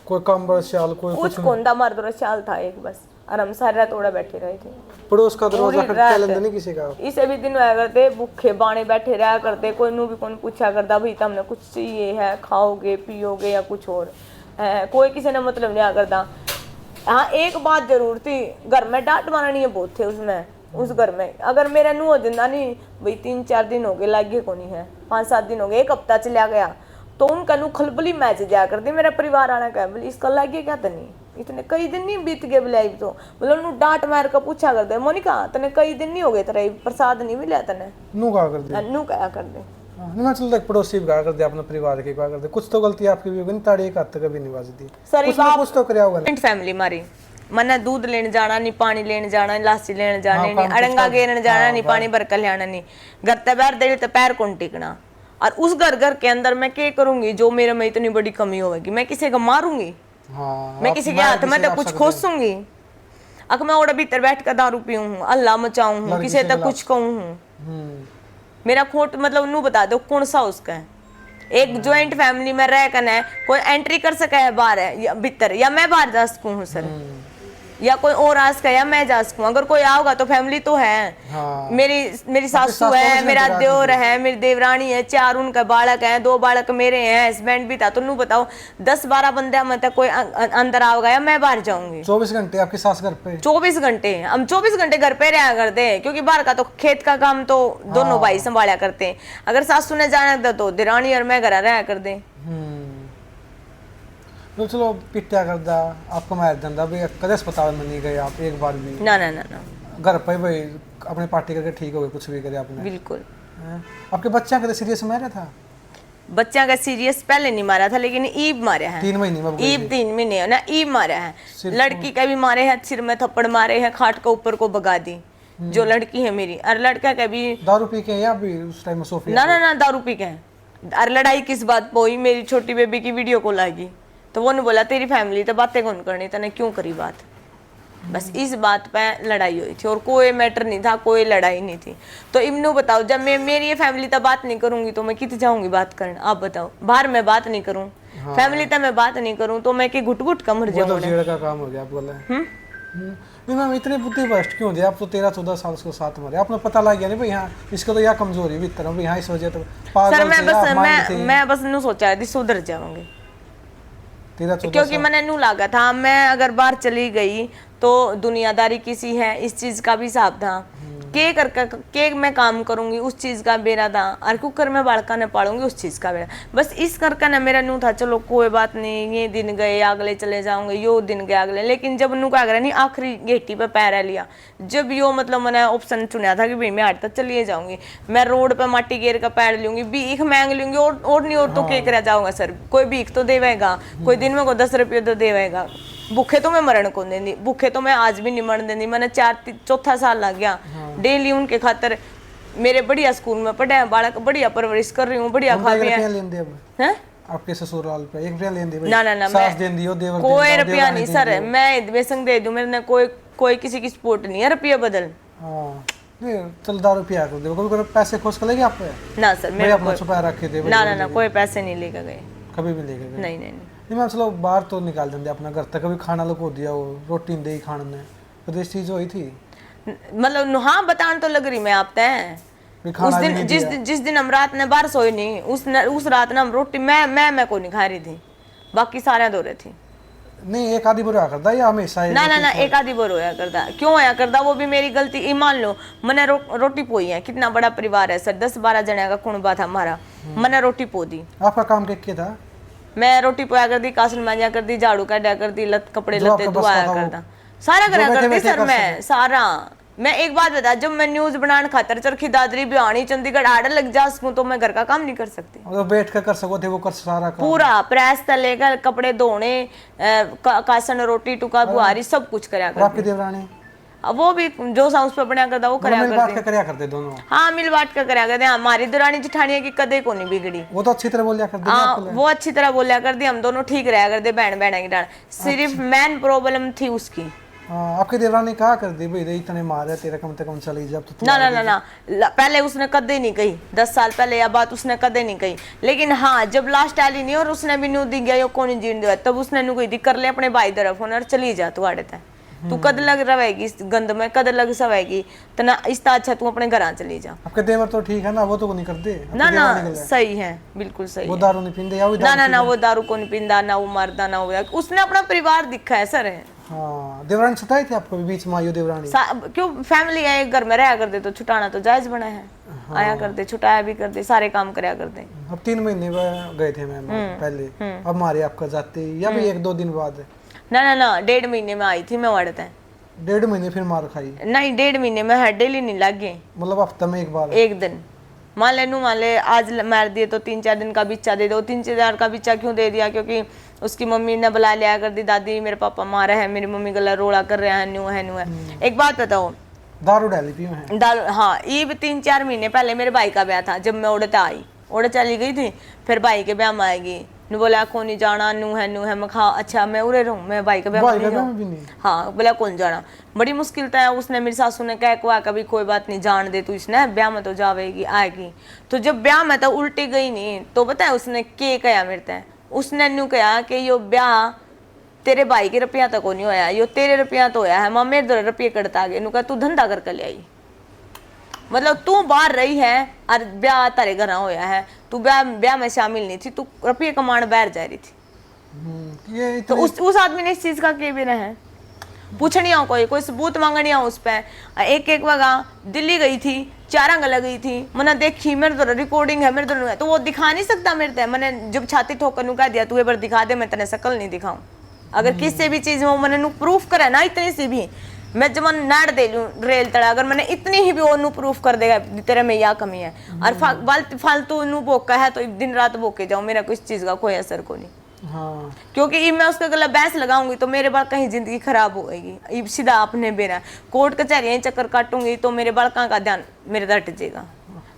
Speaker 2: कोई कंबल शाल कोई
Speaker 1: कुछ कोंदा मर्द और शाल था एक बस, और हम सारी रात ओड़ा बैठे रहे थे।
Speaker 2: पड़ोस का दरवाजा
Speaker 1: पूरी
Speaker 2: खटखटाया
Speaker 1: रात।
Speaker 2: नहीं किसी का?
Speaker 1: इसे भी दिन होया करते भूखे बाणे बैठे रहा करते, कोई नू भी कौन पूछा करता भाई तुमने कुछ चाहिए है, खाओगे पियोगे या कुछ और है, कोई किसी ने मतलब नहीं आ करता। हाँ एक बात जरूर थी, घर में डांट मारनी है बहुत थे उसमें, उस घर में अगर मेरा नू हो जिंदा नहीं भाई, 3-4 दिन हो गए लागे को नहीं है, 5-7 दिन हो गए, एक हफ्ता चला गया, तो उनका नू खलबली मैच जाया करती, मेरा परिवार आना कह बोली इसका लागे क्या तनी, इतने कई दिन नहीं बीत गए बुलाई, तो मतलब नू डांट मार कर पूछा कर दे मोनिका तने कई दिन नहीं हो गए तेरा प्रसाद नहीं मिला तने,
Speaker 2: नू कहा कर दे,
Speaker 1: नू कहा कर दे।
Speaker 2: नहीं मैं चलता पड़ोसी भी कहा कर दे, अपने परिवार के कहा कर दे, कुछ तो गलती आपकी भी होगी नहीं, ताड़ी एक हाथ तक कभी नहीं बाजती, कुछ तो कराया होगा।
Speaker 1: फैमिली मारी मना दूध लेने जाना नहीं, पानी लेने जाना नहीं, लासी लेने जाना नहीं, अड़ंगा घेरने जाना नहीं, पानी भर कर ले आना नहीं, घर ते बाहर दे तो पैर कौन टिकना, और उस घर के अंदर मैं क्या करूंगी जो मेरे में इतनी बड़ी कमी होगी, मैं किसी को मारूंगी,
Speaker 2: हाँ,
Speaker 1: मैं किसी के हाथ में तो कुछ खोसूंगी, अगर मैं ओड़ा भीतर बैठ कर दारू पीऊं हूँ, अल्लाह मचाऊं हूँ, किसी तक कुछ कहूं हूँ, मेरा खोट मतलब नू बता दो कौन सा उसका है। एक ज्वाइंट फैमिली में रह कर है, कोई एंट्री कर सका है बाहर है या भीतर, या मैं बाहर जा सकूं हूँ सर, या कोई और आ सका या मैं जा सकूं, अगर कोई आओगा तो फैमिली तो है।
Speaker 2: हाँ।
Speaker 1: मेरी सासू है, मेरा देवर है, मेरी देवरानी है, 4 उनका बालक है, 2 बालक मेरे हैं, हस्बैंड भी था, तो नू बताओ 10-12 बंदे में तक कोई अंदर आओगा या मैं बाहर जाऊंगी।
Speaker 2: 24 घंटे आपकी सास घर पे?
Speaker 1: 24 घंटे हम 24 घंटे घर पे रहा करते हैं, क्योंकि बाहर का तो खेत का काम तो दोनों भाई संभाला करते हैं, अगर सासू ने जाना था तो दिरानी और मैं घर रहा कर दे।
Speaker 2: तो चलो पिट्या कर दा आपको मार दंदा भी, कदे अस्पताल में नहीं गए आप एक बार भी?
Speaker 1: ना ना ना ना,
Speaker 2: घर पे भाई अपने पार्टी करके ठीक हो गए, कुछ भी करे आपने?
Speaker 1: बिल्कुल।
Speaker 2: आपके बच्चा कदे सीरियस मारा था?
Speaker 1: बच्चा का सीरियस पहले नहीं मारा था, लेकिन ईब मारा है,
Speaker 2: 3 महीने में?
Speaker 1: ईब 3 महीने ना, ईब मारा है, लड़की का भी मारे हैं, सिर में थप्पड़ मारे हैं, खाट के ऊपर को भगा दी, जो लड़की है मेरी, और लड़का का भी
Speaker 2: दारू पी के या भी उस टाइम में सोफिया?
Speaker 1: ना ना ना दारू पी के, और लड़ाई किस बात पे हुई, मेरी छोटी बेबी की वीडियो कॉल आ गई, तो वो ने बोला तेरी फैमिली तो बातें कौन करनी, तने क्यों करी बात, बस इस बात पे लड़ाई हुई थी, और कोई मैटर नहीं था, कोई लड़ाई नहीं थी। तो इमनू बताओ, जब मैं मेरी ये फैमिली तक बात नहीं करूंगी तो मैं कित जाऊंगी बात करने, आप बताओ, बाहर मैं बात नहीं करूं, फैमिली तक मैं बात नहीं करूं तो मैं कि घुट घुट का मर जाऊंगी।
Speaker 2: जेड़ का काम हो गया आप बोले। नहीं मैम इतने बुद्धि भ्रष्ट क्यों थे आप, तो 13-14 साल उसको साथ मरे, आपने पता लग गया नहीं भाई हाँ इसको तो यह कमजोरी भी इतना भाई, हाँ इस वजह तो
Speaker 1: सर मैं बस नू सोचा थी सुधर जाऊंगे, क्योंकि मैंने नू लगा था मैं अगर बाहर चली गई तो दुनियादारी किसी है, इस चीज का भी हिसाब था, के मैं काम करूंगी उस चीज का बेरा था, और कुकर में बालका ने पालूंगी उस चीज का बेरा, बस इस करके ना मेरा नू था चलो कोई बात नहीं, ये दिन गए अगले चले जाऊंगे, यो दिन गए अगले, लेकिन जब नू का नहीं आखिरी गेटी पे पैर लिया, जब यो मतलब मैंने ऑप्शन चुना था कि भाई मैं आज तक चलिए जाऊंगी, मैं रोड पे माटी घेर का पैर लूंगी, भीख मांग लूंगी, और नहीं और तो क्या करा जाऊंगा सर, कोई भीख तो देवेगा, कोई दिन में को 10 रुपये तो देवेगा, भूखे तो मैं मरण को देंदी, भूखे तो मैं आज भी नहीं मरण देंदी, मैंने 4-4 साल लग गया डेली उनके खातर, मेरे बढ़िया स्कूल में पढ़े बालक, बढ़िया परवरिश कर रही हूँ, बढ़िया खा रही है।
Speaker 2: आपके ससुराल पे 1 रुपया लेंदे भाई?
Speaker 1: ना ना ना,
Speaker 2: सास दें दियो, देवर
Speaker 1: कोई रुपया नहीं सर, मैं बेसंग दे दूं, मेरे ने कोई किसी की सपोर्ट नहीं है रुपया बदल।
Speaker 2: हां नहीं चल दारू पिया कर दे, कोई पैसे खोज कर लेगे आप पे?
Speaker 1: ना सर मेरे
Speaker 2: अपना छुपा रखे थे?
Speaker 1: ना ना ना, कोई पैसे नहीं लेकर गए।
Speaker 2: कभी भी लेके गए
Speaker 1: नहीं नहीं नहीं
Speaker 2: नहीं मैं चलो बाहर तो निकाल देंगे अपना घर तक, कभी खाना लुको दिया हो, रोटी नहीं दी खाने ने, कभी इस चीज हुई थी
Speaker 1: मतलब हाँ बतान तो लग रही मैं आप तय
Speaker 2: भी
Speaker 1: उस
Speaker 2: खाना भी
Speaker 1: दिन
Speaker 2: नहीं
Speaker 1: जिस दिन हम रात ने बाहर सोई नहीं, उस रात ना हम रोटी मैं को नहीं खा रही थी, बाकी सारे दो रहे थी।
Speaker 2: नहीं एक आधी बुरा करता या हमेशा ही
Speaker 1: ना ना ना एक आधी बार होया करता, क्यों होया करता, वो भी मेरी गलती। ये मान लो मैंने रोटी पोई है, कितना बड़ा परिवार है सर, 10-12 जने का कुनबा था हमारा, मैंने रोटी पो दी।
Speaker 2: आपका काम क्या था?
Speaker 1: मैं रोटी पोया कर दी, कासन मांजा कर दी, झाड़ू काटा कर दी, कपड़े
Speaker 2: जो
Speaker 1: लत्ते
Speaker 2: आपके बस
Speaker 1: धुआया
Speaker 2: का था
Speaker 1: करता, सारा करा
Speaker 2: बैठे
Speaker 1: करती
Speaker 2: बैठे
Speaker 1: सर
Speaker 2: कर
Speaker 1: मैं सारा। मैं एक बात बता, जब मैं न्यूज बनाने खातर चरखी दादरी भिवानी चंडीगढ़ आर्डर लग जा सकूं तो मैं घर का काम नहीं कर सकती।
Speaker 2: और बैठ कर सको थे वो कर सारा काम
Speaker 1: पूरा प्रेस से लेकर कपड़े धोने, कासन रोटी टुका बुहारी सब कुछ करा
Speaker 2: और आपकी
Speaker 1: करती।
Speaker 2: देवरानी
Speaker 1: अब वो भी जो सा उस पर बना करता वो करा
Speaker 2: मिल बांट
Speaker 1: करती।
Speaker 2: के करया करते दोनों?
Speaker 1: हाँ मिल बांट कर करा करते। हमारी दुरानी जिठानिया की कदे को नहीं बिगड़ी।
Speaker 2: वो तो अच्छी तरह बोलिया करते
Speaker 1: हाँ वो अच्छी तरह बोलिया करती, हम दोनों ठीक रहा करते बहन बहन की डाल। सिर्फ मेन प्रॉब्लम थी उसकी।
Speaker 2: आपकी देवरानी कहा कर दी भाई इतने मारे तेरा कम से कम चली जा तो
Speaker 1: ना ना ना ना पहले उसने कदे नहीं कही, 10 साल पहले यह बात उसने कदे नहीं कही। लेकिन हाँ जब लास्ट आली नहीं और उसने भी न्यू दी गया कौन जीण दिया, तब उसने न्यू कही कर ले अपने भाई तरफ और चली जा तू आड़े तय, तू कद लग रहेगी इस गंद में, कद लग सवेगी तो ना इससे अच्छा तू अपने घर चली जा।
Speaker 2: आपके देवर तो ठीक है ना, वो तो नहीं करते?
Speaker 1: ना ना सही है, बिल्कुल सही
Speaker 2: वो
Speaker 1: है।
Speaker 2: दारू नहीं पींदे या वो
Speaker 1: ना ना ना वो दारू को नहीं पींदा, ना वो मरदा, ना वो, उसने अपना परिवार दिखा है सर।
Speaker 2: हाँ देवरानी छुटाई थी आपको बीच में? आयो देवरानी
Speaker 1: क्यों फैमिली है एक घर में रहा कर दे तो छुटाना तो जायज बना है। आया कर दे, छुटाया भी कर दे, सारे काम करया कर दे।
Speaker 2: अब 3 महीने गए थे मैम पहले, अब मारे आपका जाते या भी 1-2 दिन बाद?
Speaker 1: ना ना ना 1.5 महीने में आई थी मैं वड़ते।
Speaker 2: 1.5 महीने फिर मार खाई?
Speaker 1: नहीं 1.5 महीने में है, डेली नहीं लगे,
Speaker 2: मतलब हफ्ता में एक बार?
Speaker 1: एक दिन मान ले आज मार दिए तो 3-4 दिन का बिच्चा दे दो। 3-4 का बिच्चा क्यों दे दिया? क्योंकि उसकी मम्मी ने बुला लिया कर दी, दादी मेरे पापा मारा है, मेरी मम्मी गला रोड़ा कर रहे हैं, न्यू है। एक बात बताओ,
Speaker 2: दारू डाली पी है?
Speaker 1: दारू हाँ। ये 3-4 महीने पहले मेरे भाई का ब्याह था, जब मैं उड़ते आई, उड़ चली गई थी, फिर भाई के ब्याह में आएगी नु बोला कौन नहीं जाना, नू है मैं खा अच्छा मैं उड़े रहूं, मैं भाई का ब्याह में नहीं जाऊं। हाँ बोला कौन जाना, बड़ी मुश्किल था। उसने मेरी सासू ने कह कुआ कभी कोई बात नहीं जान दे तू, इसने ब्याह में तो जावेगी आएगी। तो जब ब्याह में तो उल्टी गई नहीं तो बताए उसने के कहा मेरे तय, उसने न्यू कहा कि यो ब्याह तेरे भाई के रुपया तक को नहीं होया, यो तेरे रुपया तो होया है। मां मेरे 2 रुपये कटता गए, नु कहा तू धंधा करके ले आई, मतलब तू बाहर रही है और ब्याह तारे घर होया है, तू ब्याह में शामिल नहीं थी, तू रुपये कमाने बाहर जा रही थी।
Speaker 2: ये
Speaker 1: तो उस आदमी ने इस चीज का के भी है पूछनी हो, कोई सबूत मांगनी हो उस पर। एक वगह दिल्ली गई थी, 4 गला गई थी, मैंने देखी, मेरे तो रिकॉर्डिंग है, मेरे तो वो दिखा नहीं सकता मेरे तय। मैंने जब छाती ठोकर नु कह दिया तू एक बार दिखा दे, मैं तेने शकल नहीं दिखाऊं। अगर किसी भी चीज में मैंने प्रूफ करे ना इतनी सी भी, मैं जब नाड़ दे लूं रेल तड़ा, अगर मैंने इतनी ही भी वो प्रूफ कर देगा तेरे में या कमी है और फालतू नु बोका है तो दिन रात बोके जाऊं, मेरा कुछ चीज का कोई असर को नहीं।
Speaker 2: हाँ
Speaker 1: क्योंकि मैं उसका गला बहस लगाऊंगी तो मेरे बाल कहीं जिंदगी खराब होएगी, सीधा आपने बेरा कोर्ट कचहरी चक्कर काटूंगी तो मेरे बालका का ध्यान मेरे तक हट जाएगा।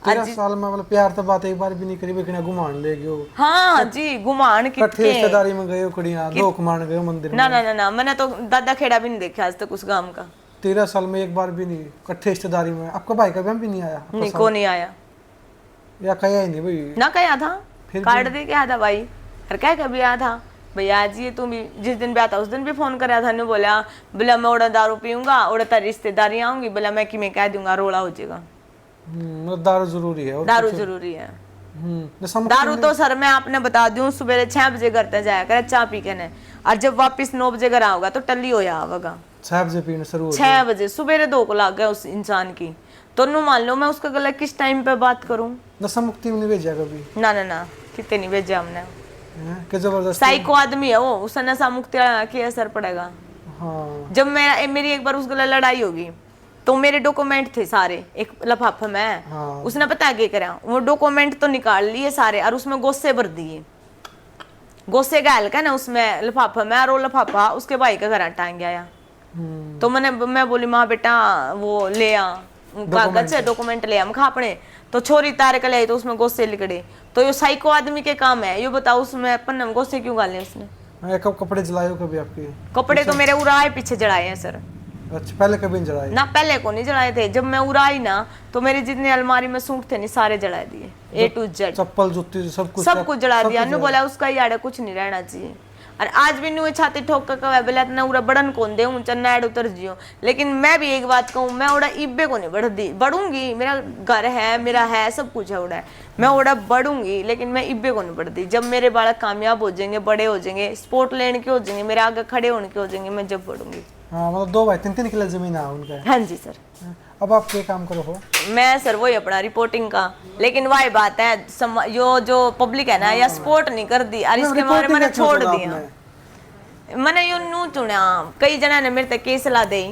Speaker 2: 13 साल में मतलब प्यार तो बात एक बार भी नहीं करी, बिना घुमान ले गयो।
Speaker 1: हाँ जी घुमान
Speaker 2: इकट्ठे रिश्तेदारी में गए कुड़ियां, 2 घुमान गए मंदिर में।
Speaker 1: ना ना ना ना मैंने तो दादा खेड़ा भी नहीं देखा आज तक उस गांव का।
Speaker 2: 13 साल में एक बार भी नहीं इकट्ठे रिश्तेदारी में। आपका भाई का ब्याह भी नहीं आया?
Speaker 1: नहीं को नहीं आया,
Speaker 2: या कहा ही नहीं भाई?
Speaker 1: ना कहा था, कार्ड दे के आया था भाई, और क्या कभी आया था भैया आज ये तुम भी जिस दिन ब्याह था उस दिन भी फोन कराया था, ने बोला मैं उड़ा दारू पीऊंगा, उड़ा तारी रिश्तेदारी आऊंगी, बोला मैं कि मैं कह दूंगा रोड़ा हो जाएगा।
Speaker 2: मतलब दारू जरूरी है?
Speaker 1: दारू जरूरी है।
Speaker 2: हम्म
Speaker 1: दारू तो सर मैं आपने बता दूं सुबह 6 बजे घर तक जाया करे चाय पी के ने, और जब वापस 9 बजे घर आओगा तो टल्ली हो जाएगा।
Speaker 2: 6 बजे पीना शुरू हो?
Speaker 1: 6 बजे सुबह 2 को लग गया उस इंसान की, तो नु मान लो मैं उसका गला किस टाइम पे बात करूं।
Speaker 2: नशा मुक्ति में नहीं भेजा कभी?
Speaker 1: ना ना ना कितने नहीं भेजा हमने,
Speaker 2: कि जबरदस्त
Speaker 1: साइको आदमी है वो, उससे नशा मुक्ति के असर पड़ेगा।
Speaker 2: हाँ
Speaker 1: जब मेरी एक बार उस गला लड़ाई होगी तो मेरे डॉक्यूमेंट थे सारे एक लफाफा में।
Speaker 2: हाँ।
Speaker 1: उसने पता है क्या करा, वो डॉक्यूमेंट तो निकाल लिए सारे और उसमें गोसे भर दिए, गोसे गाल का ना उसमें लफाफा में, और वो लफाफा उसके भाई का घर टांग आया। तो मैं बोली माँ बेटा वो ले आ कागज डॉक्यूमेंट ले आ खा अपने, तो छोरी तारे का ले तो उसमें गोसे लिखड़े। तो ये साइको आदमी के काम है, ये बताओ उसमें पन्ने में गोसे क्यों गाले उसने?
Speaker 2: कब कपड़े जलाए हो कभी आपके?
Speaker 1: कपड़े तो मेरे उड़ाए पीछे जड़ाए हैं सर।
Speaker 2: अच्छा, पहले कभी नहीं जलाए?
Speaker 1: ना पहले को नहीं जलाए थे। जब मैं उड़ाई ना तो मेरे जितने अलमारी में सूट थे नहीं सारे जला दिए, A to Z,
Speaker 2: चप्पल जूती सब कुछ
Speaker 1: जला दिया। नु बोला उसका ही आड़े कुछ नहीं रहना चाहिए। और आज भी नु छाती ठोक कर कहे बोले इतना उड़ा बड़न कौन दे ऊंचा नाड़ उतर जियो। लेकिन मैं भी एक बात कहूँ, मैं उड़ा इब्बे को नहीं बढ़ूंगी। मेरा घर है, मेरा है, सब कुछ है उड़ा, मैं उड़ा बढ़ूंगी, लेकिन मैं इब्बे को नहीं बढ़ती। जब मेरे बालक कामयाब हो जाएंगे, बड़े हो जाएंगे, स्पोर्ट लेने के हो जाएंगे, मेरे आगे खड़े होने के हो जाएंगे, मैं जब बढ़ूंगी।
Speaker 2: हाँ, मतलब 2 भाई 3 किलो जमीन है उनका?
Speaker 1: हाँ जी सर।
Speaker 2: अब आप क्या काम करो हो?
Speaker 1: मैं सर वही अपना रिपोर्टिंग का, लेकिन वही बात है यो जो पब्लिक है ना या सपोर्ट नहीं कर दी और इसके बारे मैंने छोड़ दिया। मैंने यो नू चुना, कई जना ने मेरे तक केस सलाह दी,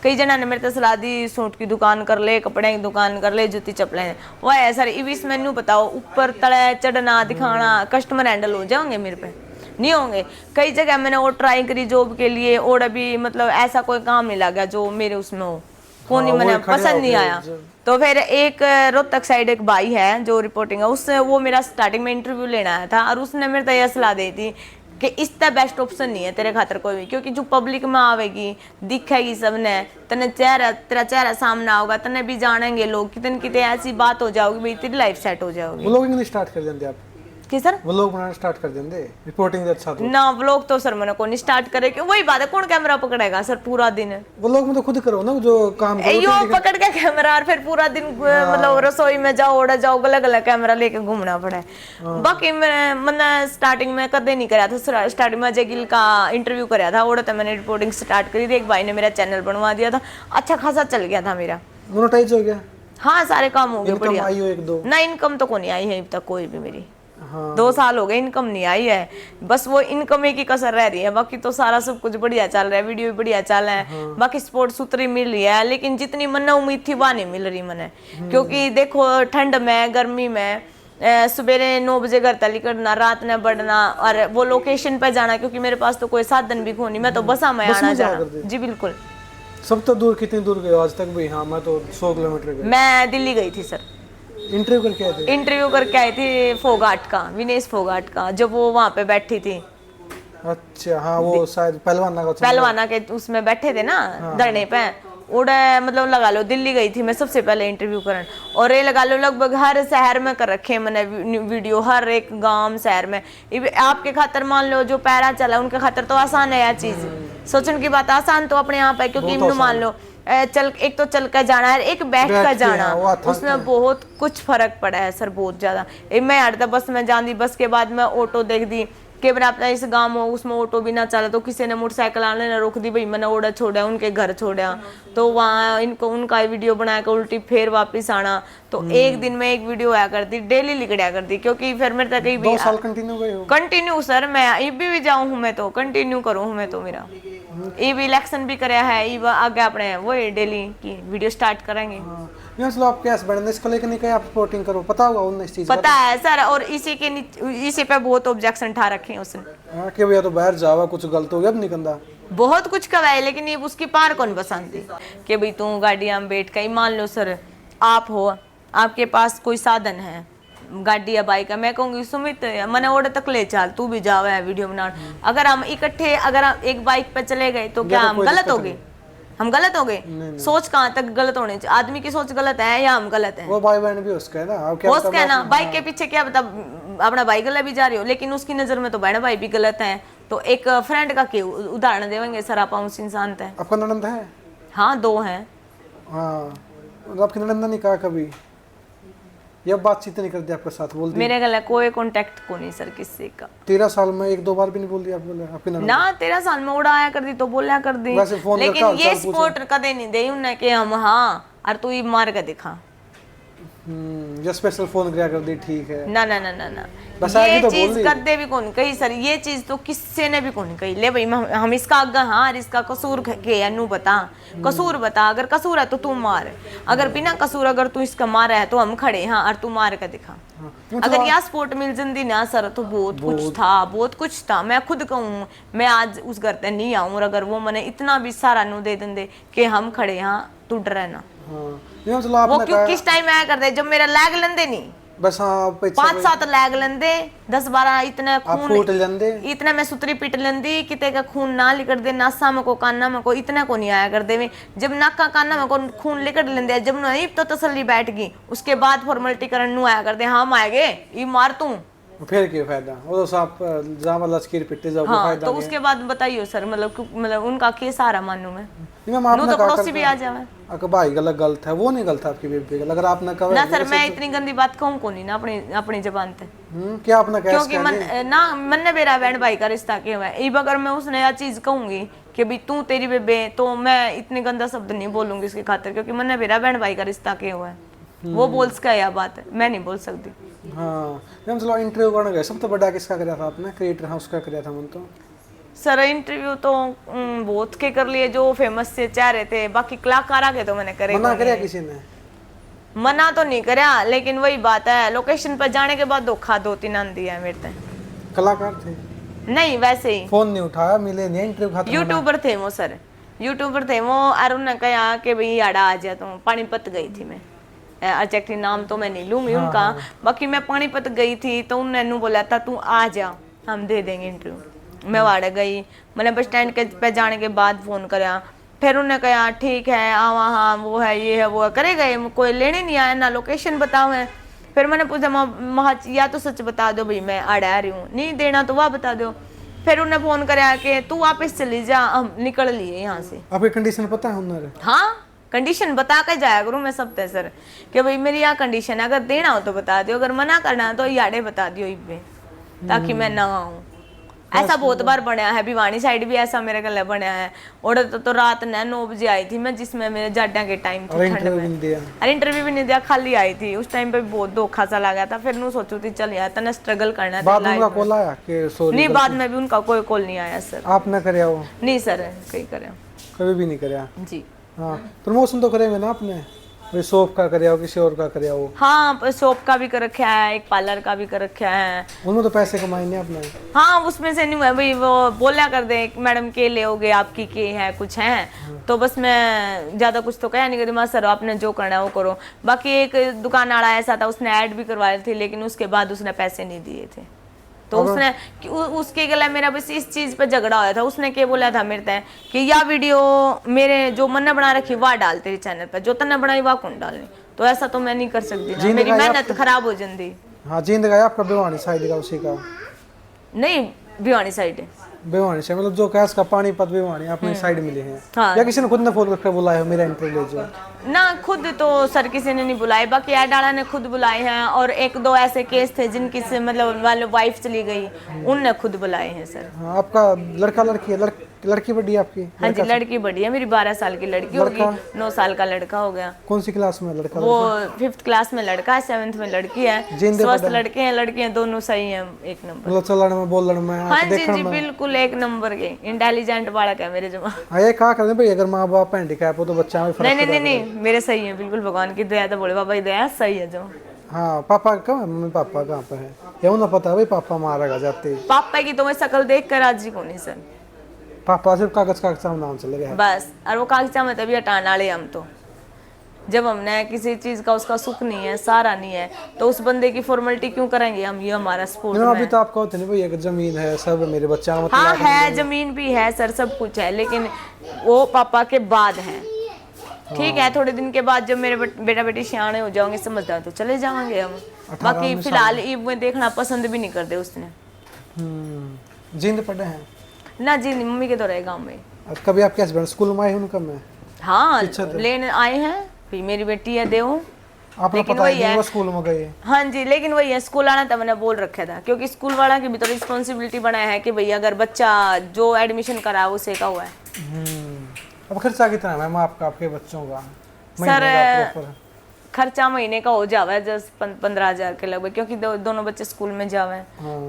Speaker 1: कई जना ने मेरे तक सलाह दी सूट की दुकान कर ले, कपड़े की दुकान कर ले, जूती चप्पलें। वह है सर इस मैनू बताओ ऊपर तले चढ़ना दिखाना, कस्टमर हैंडल हो जाओगे मेरे पे? नहीं होंगे। कई जगह मैंने वो ट्राई करी जॉब के लिए और अभी मतलब ऐसा कोई काम नहीं लगा जो मेरे उसमें हो, कौन नहीं, मैंने पसंद नहीं आया। तो फिर एक रोहतक साइड एक भाई है जो रिपोर्टिंग है, उससे वो मेरा स्टार्टिंग में इंटरव्यू लेना आया था और उसने मेरे तक यह सलाह दी थी कि इसका बेस्ट ऑप्शन नहीं है तेरे खातर कोई भी, क्योंकि जो पब्लिक में आवेगी दिखेगी सबने, तने तेरा चेहरा सामने होगा, तने भी जानेंगे लोग, कितने कितने ऐसी बात हो जाओगी भाई तेरी लाइफ सेट हो जाओगी।
Speaker 2: व्लॉगिंग स्टार्ट कर देंगे आप?
Speaker 1: कि सर
Speaker 2: व्लॉग बनाना स्टार्ट कर देंगे? रिपोर्टिंग अच्छा तो
Speaker 1: ना, व्लॉग तो सर मैंने को नहीं स्टार्ट करे, कि वही बात है कौन कैमरा पकड़ेगा सर पूरा दिन?
Speaker 2: व्लॉग में तो खुद करो ना जो काम करो,
Speaker 1: यो पकड़ के कैमरा और फिर पूरा दिन मतलब रसोई में जाओ उड़ा जाओ, गला गला कैमरा लेके घूमना पड़े। बाकी मैंने स्टार्टिंग में कदे नहीं कराया था। स्टार्टिंग में अजय गिल का इंटरव्यू कराया था, उड़ा तो मैंने रिपोर्टिंग स्टार्ट करी थी। एक भाई ने मेरा चैनल बनवा दिया था, अच्छा खासा चल गया था मेरा,
Speaker 2: मोनेटाइज हो गया।
Speaker 1: हाँ सारे काम हो गए बढ़िया।
Speaker 2: आई हो 1-2?
Speaker 1: ना इनकम तो को नहीं आई है अभी तक कोई भी मेरी।
Speaker 2: हाँ।
Speaker 1: 2 साल हो गए इनकम नहीं आई है, बस वो इनकम एक ही कसर रह रही है, बाकी तो सारा सब कुछ बढ़िया चल रहा है, वीडियो भी बढ़िया चल रहा है। बाकी सपोर्ट सूत्री मिल रही है, लेकिन जितनी मन उम्मीद थी वह नहीं मिल रही मैंने। क्योंकि देखो ठंड में गर्मी में सवेरे 9 बजे घर तक निकलना, रात में बढ़ना और वो लोकेशन पे जाना, क्योंकि मेरे पास तो कोई साधन भी नहीं, मैं तो बसा में आना जाना। जी बिल्कुल।
Speaker 2: सब तो दूर कितनी दूर गए आज तक भी? हाँ, मैं तो 100 किलोमीटर गई।
Speaker 1: मैं दिल्ली गई थी सर,
Speaker 2: इंटरव्यू करके आए थे?
Speaker 1: इंटरव्यू करके आई थी फोगाट का, विनेश फोगाट का, जब वो वहाँ पे बैठी थी।
Speaker 2: अच्छा, हाँ वो शायद
Speaker 1: पहलवाना के उसमें बैठे थे ना धरने पे, उड़ा मतलब लगा लो दिल्ली गई थी मैं सबसे पहले इंटरव्यू करने, और ये लगा लो लगभग हर शहर में कर रखे मैंने वीडियो, हर एक गांव शहर में। आपके खातर मान लो जो पैरा चला उनके खातर तो आसान है यह चीज, सोचने की बात आसान तो अपने यहाँ पे, क्योंकि मान लो चल एक तो चल कर जाना है, एक बैठ कर जाना, उसमें बहुत कुछ फर्क पड़ा है सर, बहुत ज्यादा। मैं हटता बस में जाती, बस के बाद मैं ऑटो देख दी कि अपना इस गांव में उसमें ऑटो भी ना चला, तो किसी ने मोटरसाइकिल आने ना रोक दी, भाई मैंने ओड़ा छोड़ा उनके घर छोड़ा, तो वहाँ इनको उनका वीडियो बना कर उल्टी फिर वापस आना। तो एक दिन में एक वीडियो आया करती, डेली लिखड़ा करती, क्योंकि फिर मेरे तक
Speaker 2: 2 साल कंटिन्यू गए हो?
Speaker 1: कंटिन्यू सर, मैं ये भी जाऊँ हूँ, मैं तो कंटिन्यू करूँ मैं तो, मेरा ये भी इलेक्शन भी कराया है, ये आगे अपने वो डेली की वीडियो स्टार्ट करेंगे।
Speaker 2: मतलब आप क्या बढ़ने इसको लेकर नहीं कहे आप रिपोर्टिंग करो, पता होगा उन्हें इस चीज
Speaker 1: पता है सर, और इसी पे बहुत ऑब्जेक्शन ठा रखे हैं उसने।
Speaker 2: हाँ कि भैया तो बाहर जावा कुछ गलत हो गया, अब नहीं कंदा
Speaker 1: बहुत कुछ कवाए, लेकिन ये उसकी पार कौन पसंद थी कि भाई तू गाड़ियां में बैठ के, मान लो सर आप हो, आपके पास कोई साधन है गाड़ी या बाइक है, मैं कहूंगी सुमित मैंने ओडे तक ले चल, तू भी जावा है वीडियो बना। अगर हम इकट्ठे अगर हम एक बाइक पे चले गए तो क्या हम गलत हो गए? हम गलत हो गए? सोच कहाँ तक गलत होने चाहिए? आदमी की सोच गलत है या हम गलत हैं?
Speaker 2: वो भाई बहन भी उसका है ना, आप क्या
Speaker 1: उसका है ना, बाइक के पीछे क्या बता अपना भाई गलत भी जा रही हो, लेकिन उसकी नजर में तो बहन भाई भी गलत है। तो एक फ्रेंड का क्यों उदाहरण देवेंगे सर आप उस इंसान थे।
Speaker 2: आपका ननंद है?
Speaker 1: हाँ 2 हैं।
Speaker 2: हाँ, आपकी ननंद ने कहा कभी या बातचीत नहीं करती आपके साथ? बोलती
Speaker 1: मेरे गला कोई कांटेक्ट को नहीं सर किसी का।
Speaker 2: 13 साल में 1-2 बार भी नहीं बोल दिया आपकी ननंद?
Speaker 1: ना 13 साल में उड़ाया कर दी तो बोलिया कर दी, लेकिन ये सपोर्ट कदे नहीं दे उन्हें कि हम हाँ और तू मार के दिखा,
Speaker 2: जो स्पेशल फोन किया कर दी ठीक है।
Speaker 1: ना ना ना ना ना
Speaker 2: बस
Speaker 1: ये
Speaker 2: तो
Speaker 1: चीज कदे भी कौन कही सर, ये चीज तो किसी ने भी कौन कही। ले भाई हम इसका आगे हाँ इसका कसूर के अनु बता, कसूर बता, अगर कसूर है तो तू मार, अगर बिना कसूर अगर तू इसका मारा है तो हम खड़े हाँ और तू मार के दिखा। अगर यह सपोर्ट मिल जंदी ना सर तो बहुत कुछ था, बहुत कुछ था। मैं खुद कहूँ मैं आज उस घर पे नहीं आऊँ, और अगर वो मैंने इतना भी सारा नु दे देंगे कि हम खड़े हाँ तू डरे ना।
Speaker 2: वो
Speaker 1: क्यों किस टाइम आया करते जब मेरा लैग लेंदे नहीं,
Speaker 2: बस हाँ पीछे
Speaker 1: 5-7 लैग लेंदे 10-12 इतने
Speaker 2: आप
Speaker 1: खून
Speaker 2: फूट लेंदे
Speaker 1: इतने मैं सुतरी पीट लेंदी किते का खून ना लिकड़ दे नासा में को काना में को इतना को नहीं आया कर दे जब नाका काना में को खून लिकड़ लेंदे जब नहीं तो तसल्ली बैठ गई उसके बाद फॉर्मेलिटी करन नु आया कर दे हम आएगे ये मार तू
Speaker 2: फिर क्या फायदा वो तो साहब जामा लश्कर पिट्टे जाओ
Speaker 1: हाँ
Speaker 2: फायदा
Speaker 1: तो उसके बाद बताइए सर मतलब उनका केस आ रहा मानू में
Speaker 2: नहीं मैम आपने
Speaker 1: तो
Speaker 2: कहा
Speaker 1: पड़ोसी भी आ जावे
Speaker 2: अगर भाई गलत गलत है वो नहीं गलत है आपकी बेबी का अगर आपने कहा
Speaker 1: ना सर मैं इतनी गंदी बात कहूँ को नहीं ना अपनी जबान पे
Speaker 2: क्या आपने कहा
Speaker 1: क्योंकि मन ने मेरा बहन भाई का रिश्ता क्या हुआ है अगर मैं उसने यह चीज कहूंगी कि भाई तू तेरी बेबे तो मैं इतने गंदा शब्द नहीं बोलूंगी इसकी खातिर क्योंकि मन ने मेरा बहन भाई का रिश्ता क्या हुआ है वो बोल सका यह बात है मैं नहीं बोल सकती
Speaker 2: हाँ मैम चलो इंटरव्यू करने गए सब तो बड़ा किसका कराया था आपने क्रिएटर हाउस का कराया था मन तो
Speaker 1: सर इंटरव्यू तो बहुत के कर लिए जो फेमस से चाह रहे थे बाकी कलाकारा के तो मैंने करे
Speaker 2: मना कराया किसी ने
Speaker 1: मना तो नहीं करा लेकिन वही बात है लोकेशन पर जाने के बाद धोखा 2-3 आन दिया है मेरे से
Speaker 2: कलाकार थे
Speaker 1: नहीं वैसे ही
Speaker 2: फोन नहीं उठाया मिले नहीं इंटरव्यू खाते
Speaker 1: यूट्यूबर थे वो सर यूट्यूबर थे वो अरुण ने कहा कि भाई आड़ा आ जा तुम पानीपत गई थी मैं एग्जैक्टली नाम तो मैं नहीं लूंगी उनका बाकी मैं पानीपत गई थी तो उन्होंने बोला था तू आ जा हम दे देंगे इंटरव्यू मैं वाड़े गई मैंने बस स्टैंड के पे जाने के बाद फोन कराया फिर उन्होंने कहा ठीक है आवा हाँ वो है ये है वो है करे गए कोई लेने नहीं आया ना लोकेशन बताओ है फिर मैंने पूछा या तो सच बता दो भाई मैं आड़ा रही हूँ नहीं देना तो वह बता दो फिर उन्हें फोन कराया कि तू वापस चली जा हम निकल लिए यहाँ से
Speaker 2: आपकी कंडीशन पता है उन्होंने
Speaker 1: हाँ कंडीशन बता के जाया करूँ मैं सब तय सर कि भाई मेरी यह कंडीशन है अगर देना हो तो बता दियो अगर मना करना है तो याडे बता दियो इब्बे ताकि मैं ना आऊँ ऐसा बहुत बार बनया है भिवानी साइड भी ऐसा मेरे गले बनया है और तो रात ने 9 बजे आई थी मैं जिसमें मेरे जाड्या के टाइम थी ठंड में अरे इंटरव्यू भी नहीं दिया खाली आई थी उस टाइम पे बहुत धोखा सा लगा था फिर नू सोचू थी चल यार तने स्ट्रगल करना था
Speaker 2: बाद में कॉल आया कि सॉरी
Speaker 1: नहीं बाद में भी उनका कोई कॉल नहीं आया सर
Speaker 2: आपने कराया वो
Speaker 1: नहीं सर कहीं करे
Speaker 2: कभी भी नहीं कराया
Speaker 1: जी
Speaker 2: हाँ प्रमोशन तो करेंगे ना आपने कोई शॉप का कराया हो किसी और का कराया हो
Speaker 1: हाँ शॉप का भी कर रखा है एक पार्लर का भी कर रखा है
Speaker 2: उनमें तो पैसे कमाए नहीं आपने
Speaker 1: हाँ उसमें से नहीं हुआ भाई वो बोला कर दे मैडम के ले होगे आपकी के है कुछ है तो बस मैं ज्यादा कुछ तो कहा नहीं करी मैं सर आपने जो करना है वो करो बाकी एक दुकान वाला ऐसा था उसने ऐड भी करवाए थे लेकिन उसके बाद उसने पैसे नहीं दिए थे तो उसने उसके गला मेरा बस इस चीज पे झगड़ा हुआ था उसने क्या बोला था मेरे तय कि यह वीडियो मेरे जो मन ने बना रखी वह डाल तेरी चैनल पर जो तन्ने बनाई वह कौन डालनी तो ऐसा तो मैं नहीं कर सकती ना मेरी मेहनत खराब हो जाती
Speaker 2: हाँ जींद गया आपका भिवानी साइड का उसी का
Speaker 1: नहीं भिवानी साइड है
Speaker 2: भिवानी से मतलब जो कैश का पानीपत भिवानी अपने साइड मिले हैं
Speaker 1: हाँ।
Speaker 2: या किसी ने खुद ने फोन करके बुलाया हो मेरा इंटरव्यू ले जाओ
Speaker 1: ना खुद तो सर किसी ने नहीं बुलाए बाकी ऐड डाला ने खुद बुलाए हैं और 1-2 ऐसे केस थे जिनकी से मतलब वाले वाइफ चली गई उनने खुद बुलाए हैं सर
Speaker 2: हाँ आपका लड़का लड़की है लड़की बड़ी है आपकी
Speaker 1: हाँ जी लड़की बड़ी है मेरी 12 साल की लड़की होगी 9 साल का लड़का हो गया
Speaker 2: कौन सी क्लास में लड़का
Speaker 1: वो 5th क्लास में लड़का है 7th में लड़की है स्वस्थ लड़के हैं लड़कियां दोनों सही हैं एक नंबर
Speaker 2: मतलब चलने में बोलने में
Speaker 1: हाँ जी बिल्कुल एक नंबर के इंटेलिजेंट बालक है मेरे जमा
Speaker 2: ये कहा करते भाई अगर माँ बाप हैंडीकैप हो तो बच्चा में फर्क
Speaker 1: नहीं मेरे सही है बिल्कुल भगवान की दया तो बोले बाबा की दया सही है जो
Speaker 2: हाँ पापा कहाँ है मम्मी पापा कहाँ पे है ये उन्हें पता है भाई पापा मारेगा जाते
Speaker 1: पापा की तो मैं शक्ल देख कर राजी को नहीं सर
Speaker 2: पापा सिर्फ कागज कागज में नाम चले गए
Speaker 1: बस और वो कागजा में तभी हटाने वाले हम तो जब हमने किसी चीज का उसका सुख नहीं है सारा नहीं है तो उस बंदे की फॉर्मेलिटी क्यों करेंगे हम ये हमारा स्पोर्ट
Speaker 2: है अभी तो आपका होते नहीं भाई अगर जमीन है सब मेरे बच्चा
Speaker 1: हाँ है जमीन भी है सर सब कुछ है लेकिन वो पापा के बाद है ठीक है थोड़े दिन के बाद जब मेरे बेटा बेटी सियाने हो जाओगे समझदार तो चले जाएंगे हम बाकी फिलहाल ईब में देखना पसंद भी नहीं करते उसने
Speaker 2: जिंद पड़े हैं
Speaker 1: ना जी मम्मी के तो रहे गाँव में
Speaker 2: कभी आपके हस्बैंड स्कूल में आए हैं उनका में
Speaker 1: हाँ लेने आए हैं फिर मेरी बेटी है देव
Speaker 2: आपको पता है वो स्कूल में गए
Speaker 1: हाँ जी लेकिन वही है स्कूल आना था मैंने बोल रखा था क्योंकि स्कूल वाला की भी तो रिस्पॉन्सिबिलिटी बनाया है कि भैया अगर बच्चा जो एडमिशन करा उसे का हुआ है
Speaker 2: अब खर्चा कितना है मैम आपका आपके बच्चों का
Speaker 1: सर खर्चा महीने का हो जावा है 10-15 हज़ार के लगभग क्योंकि दोनों बच्चे स्कूल में जावे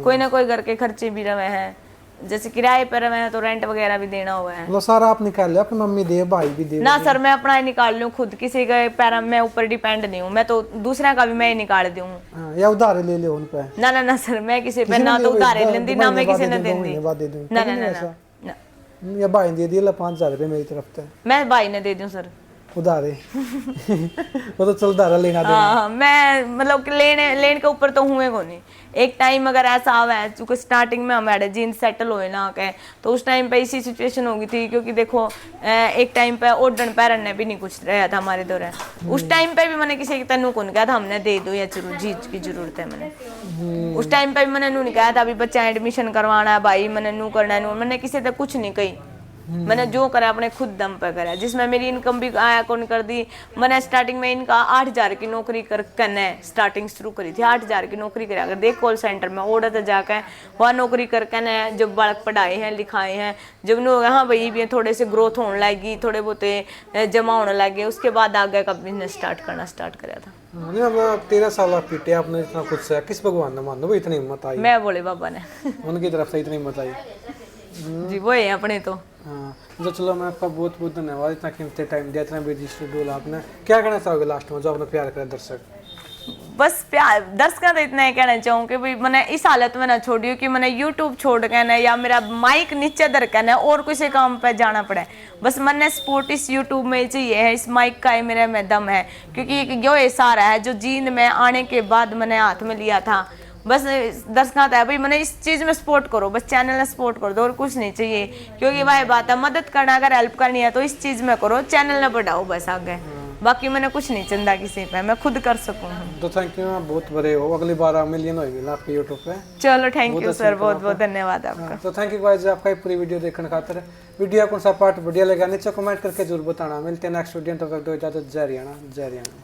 Speaker 1: कोई ना कोई घर के खर्चे भी रहे हैं जैसे किराए पर रहे हैं तो रेंट वगैरह भी देना हुआ है
Speaker 2: मतलब सारा आप निकाल लिया अपनी मम्मी दे भाई भी दे
Speaker 1: ना सर मैं अपना ही निकाल लूँ खुद किसी के पैर में ऊपर डिपेंड नहीं हूँ मैं तो दूसरे का भी मैं ही निकाल दूँ
Speaker 2: या उधार ले ले उन पे
Speaker 1: ना सर मैं किसी पे ना तो उधार लेंदी ना मैं किसी ने देंदी ना
Speaker 2: या भाई दे दिया 5,000 रुपये मेरी तरफ से
Speaker 1: मैं भाई ने दे दूं सर
Speaker 2: उधारे वो तो चल उधारा लेना देना।
Speaker 1: हाँ मैं मतलब कि लेने के ऊपर तो हुए को नहीं। एक टाइम अगर ऐसा आवा है चूंकि स्टार्टिंग में हमारे जीन सेटल हुए ना के, तो उस टाइम पे इसी सिचुएशन हो गई थी, क्योंकि देखो एक टाइम पे ओढ़न पैरन भी नहीं कुछ रहा था हमारे दौरान। उस टाइम पे भी मैंने किसी तेनू कौन कहा था हमने दे दो या जरूर चीज की जरूरत है। मैंने उस टाइम पे भी मैंने नू नहीं कहा था अभी बच्चा एडमिशन करवाना है भाई, मैंने नू करना है नू, मैंने किसी तक कुछ नहीं कही। मैंने जो करा अपने खुद दम पर करा, जिसमें मेरी इनकम भी आया कौन कर दी। मैंने स्टार्टिंग में इनका 8,000 की नौकरी करने स्टार्टिंग शुरू करी थी। 8,000 की नौकरी करा कर देख कॉल सेंटर में ओढ़ जाकर वहाँ नौकरी करके न जब बालक पढ़ाए हैं लिखाए हैं, जब लोग हाँ भाई भी थोड़े से ग्रोथ होने लगी, थोड़े बहुत जमा होने लगे, उसके बाद आगे का बिजनेस स्टार्ट करा था।
Speaker 2: नहीं अब 13 साल आप पीटे, आपने इतना कुछ है, किस भगवान ने मान लो इतनी हिम्मत आई?
Speaker 1: मैं बोले बाबा ने
Speaker 2: उनकी तरफ से इतनी हिम्मत आई।
Speaker 1: जी वो है अपने तो।
Speaker 2: हाँ तो चलो मैं आपका बहुत बहुत धन्यवाद, इतना कीमती टाइम दिया, इतना बिजी शेड्यूल आपने। क्या कहना चाहोगे लास्ट में जो आपने प्यार करा दर्शक? बस
Speaker 1: प्यार दर्शकों तो इतना ही कहना चाहूँ कि भाई मैंने इस हालत में ना छोड़ियो कि मैंने यूट्यूब छोड़ के ना या मेरा माइक नीचे धर के ना और किसी काम पे जाना पड़े, बस मैंने सपोर्ट इस यूट्यूब में चाहिए है, इस माइक का ही मेरे में दम है, क्योंकि यो ये सारा है जो जींद में आने के बाद मैंने हाथ में लिया था। बस दर्शकों है भाई मैंने इस चीज़ में सपोर्ट करो, बस चैनल में सपोर्ट कर दो और कुछ नहीं चाहिए, क्योंकि भाई बात है मदद करना, अगर हेल्प करनी है तो इस चीज़ में करो, चैनल में बढ़ाओ बस आगे, बाकी मैंने कुछ नहीं चंदा किसी पे, मैं खुद कर सकूँ।
Speaker 2: तो थैंक यू, बहुत बड़े हो, अगली बार मिलियन होगी ना आपके यूट्यूब पे।
Speaker 1: चलो थैंक यू सर, बहुत बहुत धन्यवाद आपका।
Speaker 2: तो थैंक यू गाइस आपका पूरी वीडियो देखने खातिर। वीडियो कौन सा पार्ट बढ़िया लगा नीचे कमेंट करके जरूर बताना। मिलते हैं नेक्स्ट वीडियो, तब तक दो इजाजत। जय हरियाणा जय हरियाणा।